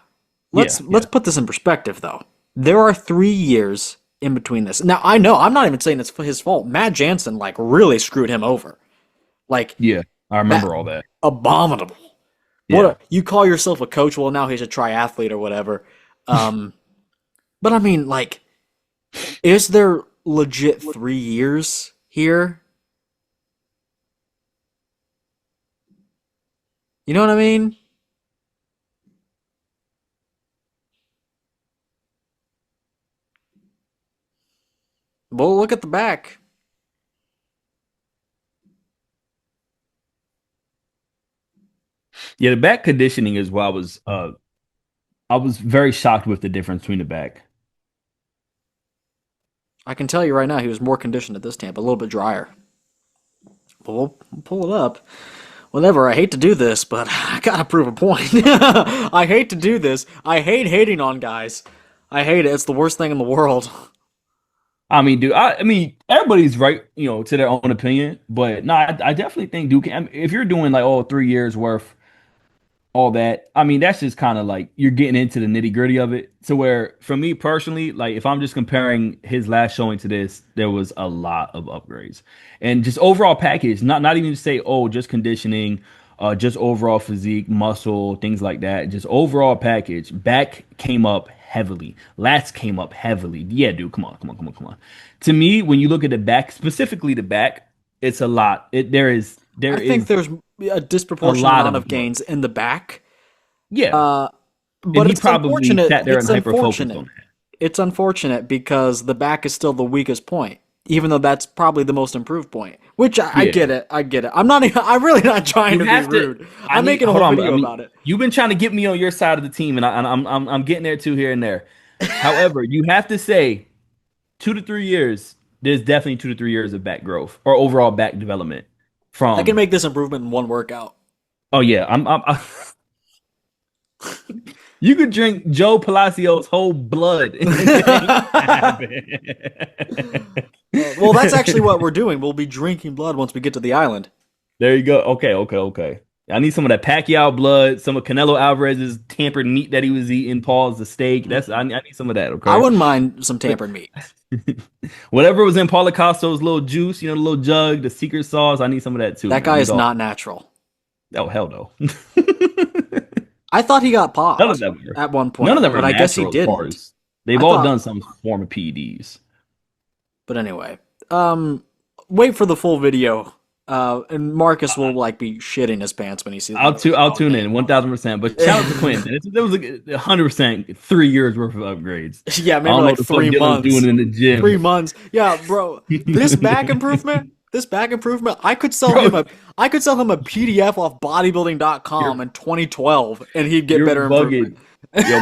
Let's put this in perspective though. There are 3 years in between this. Now I know I'm not even saying it's his fault. Matt Jansen like really screwed him over. Like yeah, I remember all that. abominable. Yeah. You call yourself a coach? Well, now he's a triathlete or whatever. But I mean, like, is there legit 3 years here? You know what I mean? Well, look at the back. Yeah, the back conditioning is what I was very shocked with the difference between the back. I can tell you right now, he was more conditioned at this Tampa, a little bit drier. But we'll pull it up. Whatever, I hate to do this, but I gotta prove a point. I hate to do this. I hate hating on guys. I hate it. It's the worst thing in the world. I mean, dude, I mean, everybody's right, to their own opinion, but no, I definitely think Duke. I mean, if you're doing like 3 years worth, all that, I mean, that's just kind of like you're getting into the nitty gritty of it. To where, for me personally, like if I'm just comparing his last showing to this, there was a lot of upgrades and just overall package. Not even to say just conditioning, just overall physique, muscle, things like that. Just overall package. Back came up heavily. Lats came up heavily. Yeah, dude, come on. To me, when you look at the back, specifically the back, it's a lot. I think there's a disproportionate amount of gains in the back. Yeah. But it's probably unfortunate. sat there It's and hyper-focused unfortunate. on that. It's unfortunate because the back is still the weakest point, even though that's probably the most improved point. Which I Yeah. get it. I get it. I'm really not trying to be rude. I'm making a whole video about it. You've been trying to get me on your side of the team, and I'm getting there too here and there. However, you have to say 2 to 3 years. There's definitely 2 to 3 years of back growth or overall back development. I can make this improvement in one workout. Oh yeah, you could drink Joe Palacio's whole blood. Well, that's actually what we're doing. We'll be drinking blood once we get to the island. There you go. Okay. I need some of that Pacquiao blood, some of Canelo Alvarez's tampered meat that he was eating. Paul's the steak. I need some of that. Okay. I wouldn't mind some tampered meat. Whatever was in Paulo Costa's little juice, the little jug, the secret sauce. I need some of that too. That guy is not natural. Oh hell no. I thought he got popped None of them were. at one point. None of them are but I guess he natural as far didn't. as- They've all done some form of PEDs. But anyway, wait for the full video. And Marcus will like be shitting his pants when he sees. I'll tune in 1000%. But shout out to Quinton. There was 100% 3 years worth of upgrades. Yeah, maybe I don't know like what the fuck 3 Dylan's months. doing in the gym. 3 months. Yeah, bro. This back improvement. I could sell him a PDF off bodybuilding.com in 2012 and he'd get better improvement. Yo,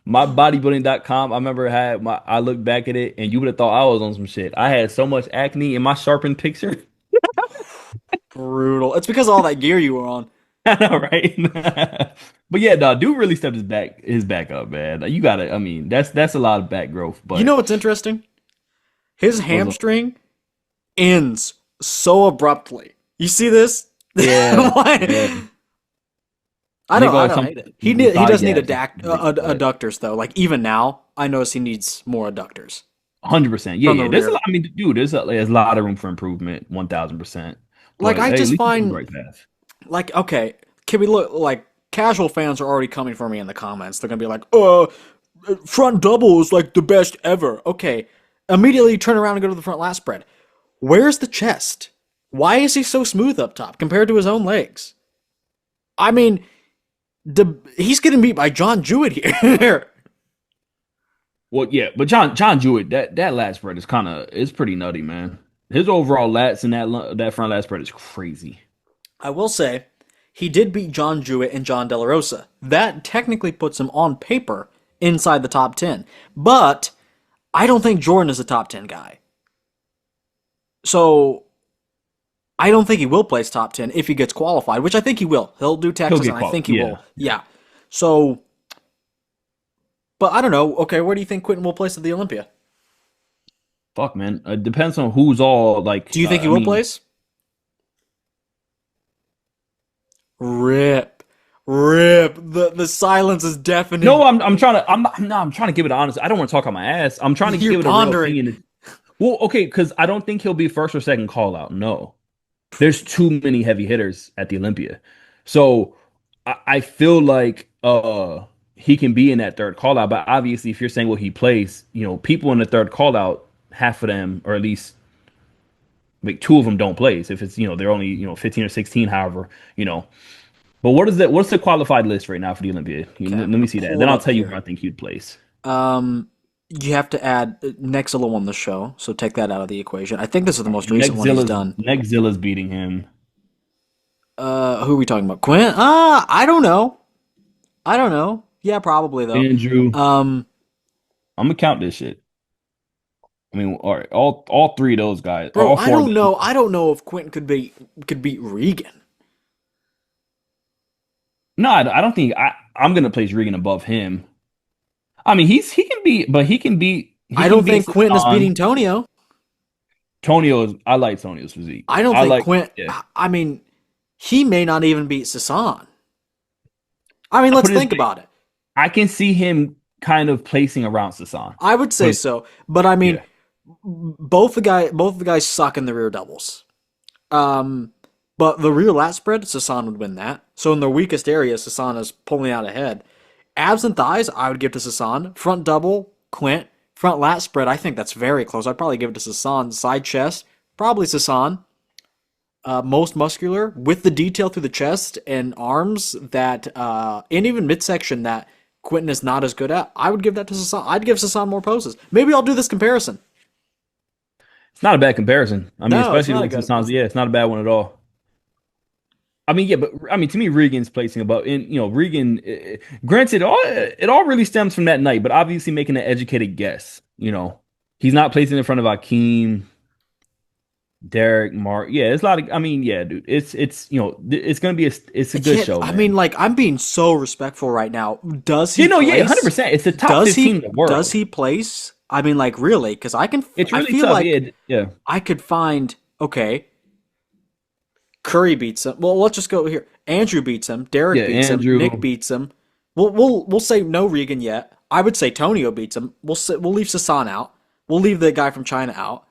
my bodybuilding.com, I remember I looked back at it and you would have thought I was on some shit. I had so much acne in my sharpened picture. Brutal. It's because of all that gear you were on. I know, right? But yeah, no, dude really stepped his back up, man. You gotta, I mean, that's a lot of back growth. But You know what's interesting? His hamstring ends so abruptly. You see this? Yeah. Yeah. I don't hate it. He does need adductors though. Like even now, I notice he needs more adductors. 100%. Yeah. There's a lot. I mean, dude, there's a lot of room for improvement. 1000%. Like I just find, right path. like, okay, can we look like casual fans are already coming for me in the comments. They're gonna be like, front double is like the best ever. Okay, immediately turn around and go to the front lat spread. Where's the chest? Why is he so smooth up top compared to his own legs? I mean, he's getting beat by John Jewett here. Well, yeah, but John Jewett, that lat spread is it's pretty nutty, man. His overall lats and that front lat spread is crazy. I will say, he did beat Jon Jewett and Jon Delarosa. That technically puts him on paper inside the top 10. But I don't think Jordan is a top 10 guy. So I don't think he will place top 10 if he gets qualified, which I think he will. He'll do Texas, and I think he will. Yeah. So, but I don't know. Okay, where do you think Quinton will place at the Olympia? Fuck, man. It depends on who's all like. Do you think he will place? Rip. The silence is deafening. No, I'm trying to give it an honest. I don't want to talk on my ass. I'm trying to give it a real opinion. Well, okay, because I don't think he'll be first or second call out. No, there's too many heavy hitters at the Olympia, so I feel like he can be in that third call out. But obviously, if you're saying what he plays, people in the third call out, half of them, or at least like two of them, don't place. If it's they're only 15 or 16, however. But what's the qualified list right now for the Olympia? Let me see that. Then I'll tell you where I think he'd place. You have to add Nexzilla won the show, so take that out of the equation. I think this is the most recent one he's done. Nexzilla's beating him. Who are we talking about? Quinn? I don't know. Yeah, probably though. Andrew. I'm gonna count this shit. I mean, all right, all three of those guys. Bro, I don't know. I don't know if Quinton could beat Regan. No, I don't think I'm gonna place Regan above him. I mean, he can beat, but he can beat. I don't think Quinton is beating Tonio. I like Tonio's physique. I don't think Quinton. Yeah. I mean, he may not even beat Sasan. I mean, let's think about it. I can see him kind of placing around Sasan. I would say so, but I mean, both the guys suck in the rear doubles. But the rear lat spread, Sasan would win that. So in the weakest area, Sasan is pulling out ahead. Abs and thighs, I would give to Sasan. Front double, Quint. Front lat spread, I think that's very close. I'd probably give it to Sasan. Side chest, probably Sasan. Most muscular, with the detail through the chest and arms that, and even midsection that Quinton is not as good at, I would give that to Sasan. I'd give Sasan more poses. Maybe I'll do this comparison. It's not a bad comparison. I mean, especially like Sasan's. Yeah, it's not a bad one at all. I mean, yeah, but I mean, to me, Regan's placing above. And Regan. Granted, it all really stems from that night, but obviously making an educated guess. He's not placing in front of Akeem, Derek, Mark. Yeah, it's a lot of. I mean, yeah, dude, it's gonna be it's a good show. Man. I mean, like, I'm being so respectful right now. Does he? Yeah, 100%. It's the top 15 in the world. Does he place? I mean, like, really? Because I can. It's really I feel tough. Like yeah. I could find Curry beats him. Well, let's just go here. Andrew beats him. Derek beats him. Nick beats him. We'll say no Regan yet. I would say Tonio beats him. We'll leave Sasan out. We'll leave the guy from China out.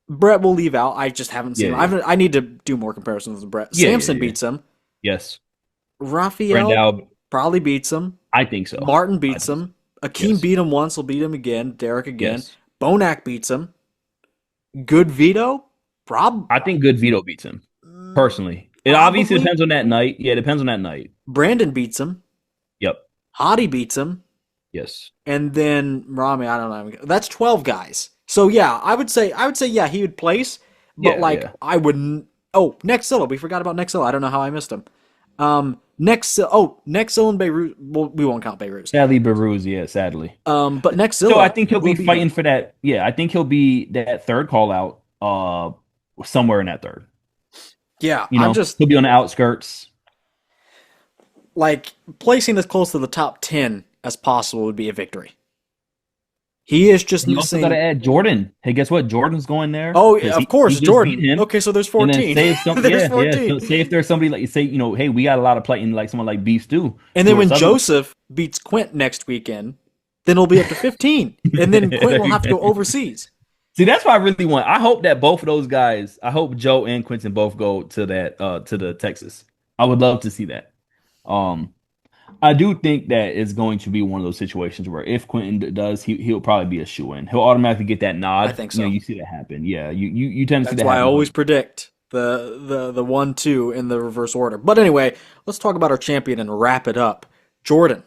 Brett will leave out. I just haven't seen him. I need to do more comparisons with Brett. Samson beats him. Yes. Raphael probably beats him. I think so. Martin beats him. Akeem beat him once. He'll beat him again. Derek again. Yes. Bonac beats him. Good Vito? I think Good Vito beats him. Personally. It obviously depends on that night. Yeah, it depends on that night. Brandon beats him. Yep. Hottie beats him. Yes. And then Rami, I don't know. That's 12 guys. So yeah, I would say yeah, he would place, but I wouldn't. Oh, Nexzilla. We forgot about Nexzilla. I don't know how I missed him. Nexzilla and Beirut. Well, we won't count Beirut. Sadly, Beirut, sadly. But Nexzilla. So I think he'll be fighting for that. Yeah, I think he'll be that third call out somewhere in that third. Yeah, he'll be on the outskirts. Like, placing as close to the top 10 as possible would be a victory. He is just you also got to add Jordan. Hey, guess what? Jordan's going there. Oh, yeah, of course, Jordan. Okay, so there's 14. There's 14. So say if there's somebody like, hey, we got a lot of play in like someone like Beef Stew. And then when Joseph beats Quint next weekend, then it'll be up to 15. And then Quint will have to go overseas. See, that's what I really want. I hope that both of those guys, I hope Joe and Quinton both go to that to the Texas. I would love to see that. I do think that it's going to be one of those situations where if Quinton does, he'll probably be a shoo-in. He'll automatically get that nod. I think so. You see that happen. Yeah, you tend to see that happen. That's why I always predict the 1-2 in the reverse order. But anyway, let's talk about our champion and wrap it up. Jordan.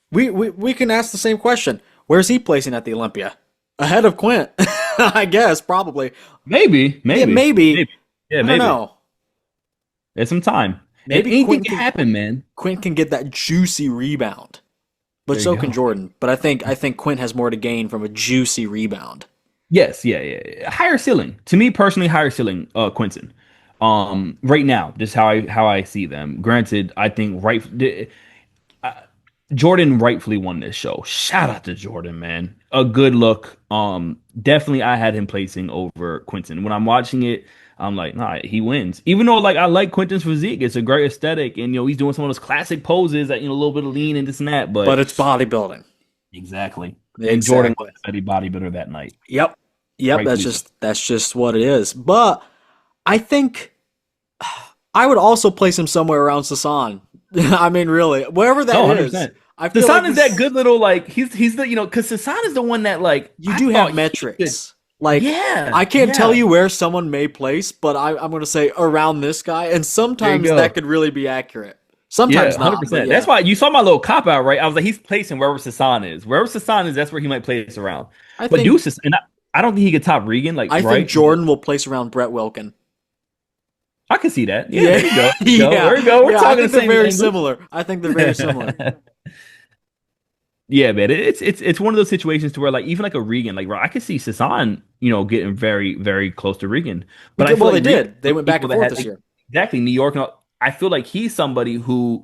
We can ask the same question. Where's he placing at the Olympia? Ahead of Quint, I guess, probably. Maybe. Yeah, maybe. Yeah, I maybe. don't know. There's some time. Maybe Anything Quint can happen, man. Quint can get that juicy rebound, but There so you can go. Jordan. But I think Quint has more to gain from a juicy rebound. Yes, yeah. Higher ceiling. To me personally, higher ceiling, Quinton. Right now, just how I see them. Granted, I think Jordan rightfully won this show. Shout out to Jordan, man. A good look. Definitely I had him placing over Quinton. When I'm watching it, I'm like, nah, he wins. Even though like I like Quinton's physique, it's a great aesthetic, and he's doing some of those classic poses that a little bit of lean and this and that. But But it's bodybuilding. exactly. And Jordan was a steady bodybuilder that night. Yep. Rightfully That's just what it is. But I think I would also place him somewhere around Sasan. I mean, really, wherever that No, is. 100%. I feel Sasan like is that good little like he's the because Sasan is the one that like You I do thought have he metrics. Like, Yeah, I can't yeah. tell you where someone may place, but I'm going to say around this guy, and sometimes go. that could really be accurate. Yeah, Sometimes not. 100%. But yeah. That's why you saw my little cop out, right? I was like, he's placing wherever Sasan is. Wherever Sasan is, that's where he might place around. I But think Deuce, and I don't think he could top Regan. Like, I right? think Jordan will place around Brett Wilkin. I can see that. Yeah, there you go. Yeah. There you go. We're Yeah, I talking think the they're same very language. similar. I think they're very similar. Yeah, man. It's one of those situations to where like even like a Regan, like bro, I could see Sasan, getting very, very close to Regan. But I feel Well, like they Regan- did. They went back and people forth that this had- year. Exactly, New York. And I feel like he's somebody who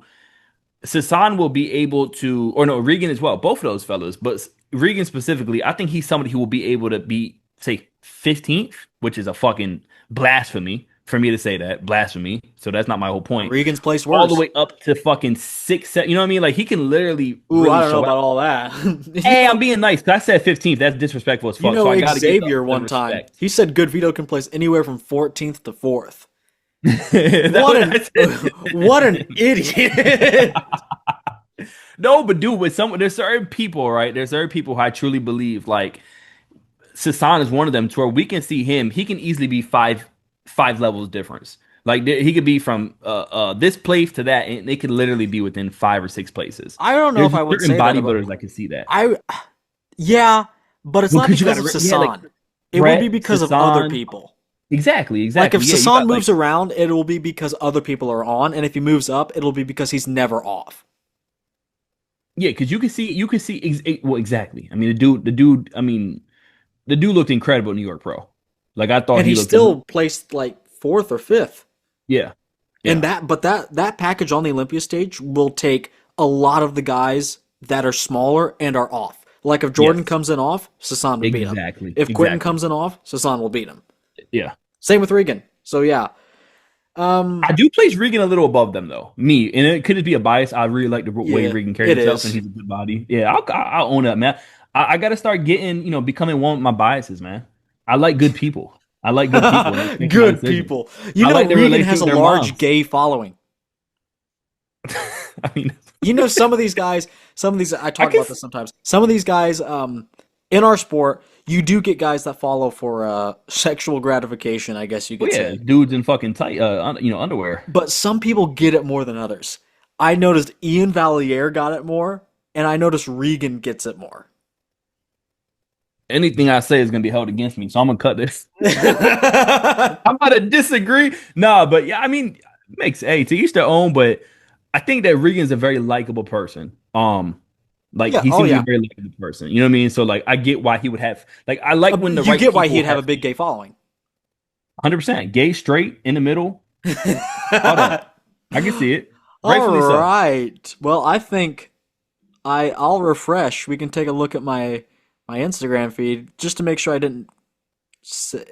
Sasan will be able to, or no, Regan as well, both of those fellas, but Regan specifically, I think he's somebody who will be able to be, say, 15th, which is a fucking blasphemy for me to say that. Blasphemy. So that's not my whole point. Regan's placed worse. All the way up to fucking 6, 7. You know what I mean? Like he can literally Ooh, really I don't know show about out. all that. Hey, I'm being nice. 'Cause I said 15th. That's disrespectful as fuck. So I gotta give Xavier them one time, respect. he said Good Vito can place anywhere from 14th to 4th. That's What an idiot. No, but dude, there's certain people, right? There's certain people who I truly believe, like Sasan is one of them, to where we can see him. He can easily be five levels difference. Like he could be from this place to that, and they could literally be within 5 or 6 places. I don't know There's if I would certain say that bodybuilders about, I can see that. yeah, but it's Well, not 'cause you because of gotta- Sasan. yeah, like, it Brett, would be because of other Sasan. people. Exactly. Like if Yeah, you Sasan got, moves around, it will be because other people are on, and if he moves up, it'll be because he's never off. yeah, because you can see, well, exactly. I mean, the dude. I mean, the dude looked incredible in New York Pro. Like I thought And he looked still placed like 4th or 5th. yeah. And that package on the Olympia stage will take a lot of the guys that are smaller and are off. Like if Jordan Yes. comes in off, Sasan will beat him. Exactly. If Quinton Exactly. comes in off, Sasan will beat him. Yeah. Same with Regan. So yeah. I do place Regan a little above them though. Me, and it could just be a bias. I really like the way Yeah, Regan carries it himself, is. and he's a good body. Yeah, I'll own that, man. I got to start getting, becoming one of my biases, man. I like good people. I like good people. When I make my Good decisions. people. You I know, like their Regan has a relationship with their large moms. gay following. I mean, You know, some of these guys, I talk can about this sometimes. Some of these guys, in our sport, you do get guys that follow for sexual gratification, I guess you could yeah, say. dudes in fucking tight, underwear. But some people get it more than others. I noticed Ian Valier got it more, and I noticed Regan gets it more. Anything I say is gonna be held against me, so I'm gonna cut this. I'm gonna disagree. Nah, but yeah, I mean, to each their own. But I think that Regan's a very likable person. Like Yeah, he oh, seems yeah. like a very likable person. You know what I mean? So like, I get why he would have like. I like when the you right get why people he'd have a big gay following. 100% gay, straight, in the middle. All that. I can see it. All Rightfully so. right. Well, I think I'll refresh. We can take a look at my Instagram feed just to make sure I didn't say...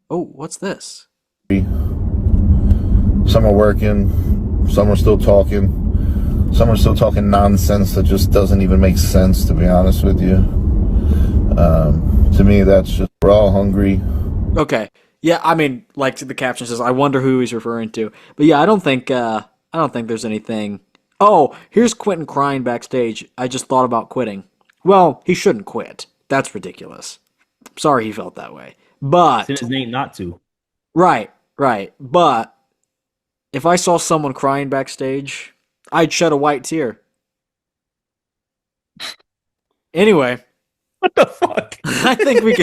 Oh, what's this? Some are working, some are still talking, some are still talking nonsense that just doesn't even make sense, to be honest with you. To me, that's just, we're all hungry. Okay. Yeah, I mean, like the caption says, I wonder who he's referring to. But yeah, I don't think there's anything. Oh, here's Quinton crying backstage. I just thought about quitting. Well, he shouldn't quit. That's ridiculous. Sorry he felt that way. But It's in his name not to. right. But if I saw someone crying backstage, I'd shed a white tear. Anyway, What the fuck? I think we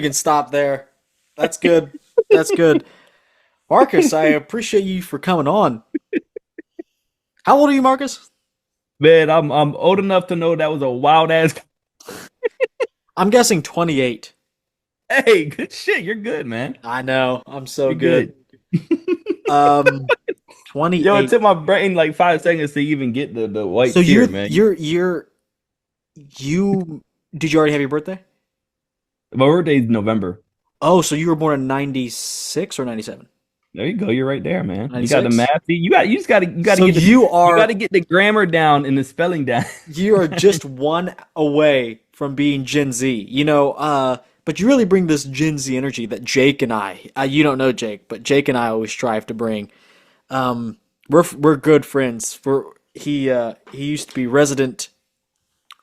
can stop there. That's good. That's good. Marcus, I appreciate you for coming on. How old are you, Marcus? Man, I'm old enough to know that was a wild ass. I'm guessing 28. Hey, good shit. You're good, man. I know. I'm so You're good. good. 28. Yo, it took my brain like 5 seconds to even get the white So tear, man. Did you already have your birthday? My birthday's November. Oh, so you were born in 96 or 97? There you go. You're right there, man. 96? You got the math. You gotta So get you gotta get the grammar down and the spelling down. you are just one away from being Gen Z. But you really bring this Gen Z energy that Jake and I, you don't know Jake, but Jake and I always strive to bring. We're good friends. He used to be a resident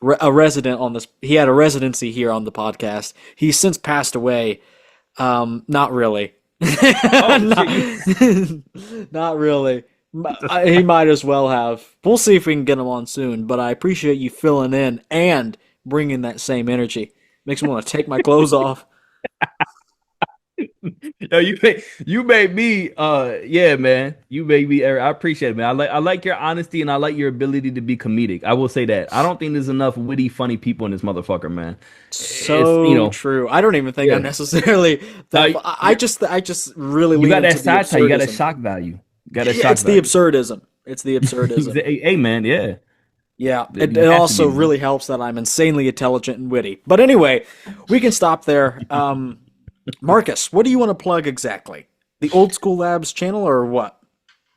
on this. He had a residency here on the podcast. He's since passed away. Not really. not, not really. He might as well have. We'll see if we can get him on soon. But I appreciate you filling in and bringing that same energy. Makes me want to take my clothes off. No, you made me yeah, man. You made me. I appreciate it, man. I like your honesty and I like your ability to be comedic. I will say that. I don't think there's enough witty, funny people in this motherfucker, man. So true. I don't even think I'm necessarily. I just really. You got that satire. You got that shock value. You got that shock It's value. the absurdism. It's the absurdism. Hey, man. Yeah. Yeah, it also really helps that I'm insanely intelligent and witty. But anyway, we can stop there. Marcus, what do you want to plug exactly? The Old School Labs channel or what?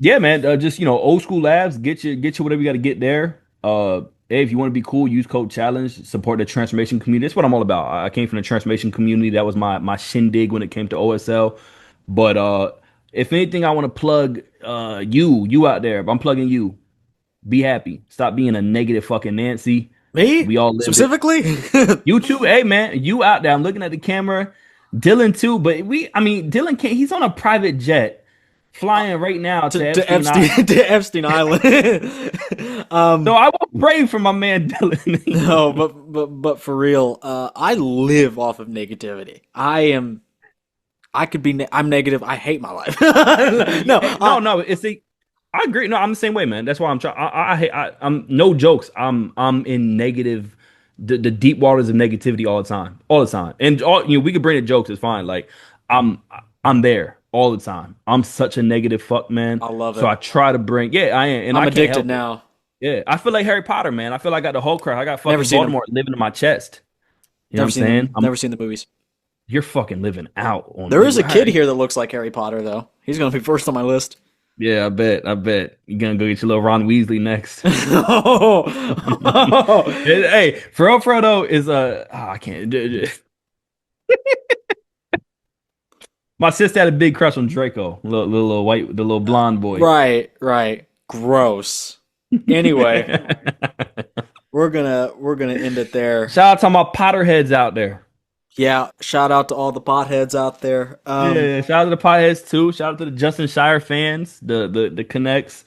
Yeah, man. Just Old School Labs. Get you whatever you got to get there. Hey, if you want to be cool, use code challenge. Support the transformation community. That's what I'm all about. I came from the transformation community. That was my shindig when it came to OSL. But if anything, I want to plug you out there. I'm plugging you. Be happy. Stop being a negative fucking Nancy. Me? We all live specifically. You too. Hey, man. You out there. I'm looking at the camera. Dylan too, but Dylan can't. He's on a private jet, flying right now to Epstein Island. So I will pray for my man Dylan. No, but for real, I live off of negativity. I'm negative. I hate my life. No. I agree. No, I'm the same way, man. That's why I'm trying. I'm no jokes. I'm in negative. The deep waters of negativity all the time, and we could bring the jokes. It's fine. Like I'm there all the time. I'm such a negative fuck, man. I love it. So I try to bring. Yeah, I am, and I'm I addicted now. Yeah, I feel like Harry Potter, man. I feel like I got the whole crowd. I got fucking Voldemort living in my chest. You know what I'm saying? Never seen the movies. You're fucking living out. There is a kid here that looks like Harry Potter, though. He's gonna be first on my list. Yeah, I bet. You're gonna go get your little Ron Weasley next. Hey, for real though, is I can't do it. My sister had a big crush on Draco, little white, the little blonde boy. Right. Gross. Anyway, we're gonna end it there. Shout out to my Potterheads out there. Yeah, shout out to all the potheads out there. Yeah, shout out to the potheads too. Shout out to the Justin Shier fans, the connects.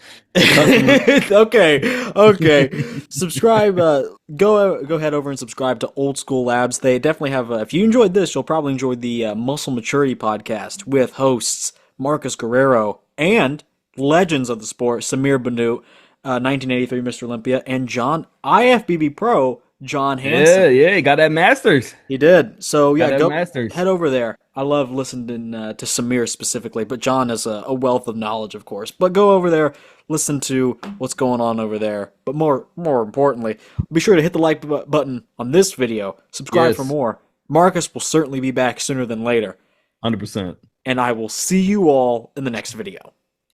Okay. Subscribe. Go head over and subscribe to Old School Labs. They definitely have. If you enjoyed this, you'll probably enjoy the Muscle Maturity podcast with hosts Marcus Guerrero and legends of the sport Samir Bannout, 1983 Mr. Olympia, and IFBB Pro. John Hansen. Yeah, he got that Masters. He did. So yeah, go Masters. Head over there. I love listening to Samir specifically, but John is a wealth of knowledge, of course. But go over there, listen to what's going on over there. But more importantly, be sure to hit the like button on this video. Subscribe for more. Marcus will certainly be back sooner than later. 100%. And I will see you all in the next video.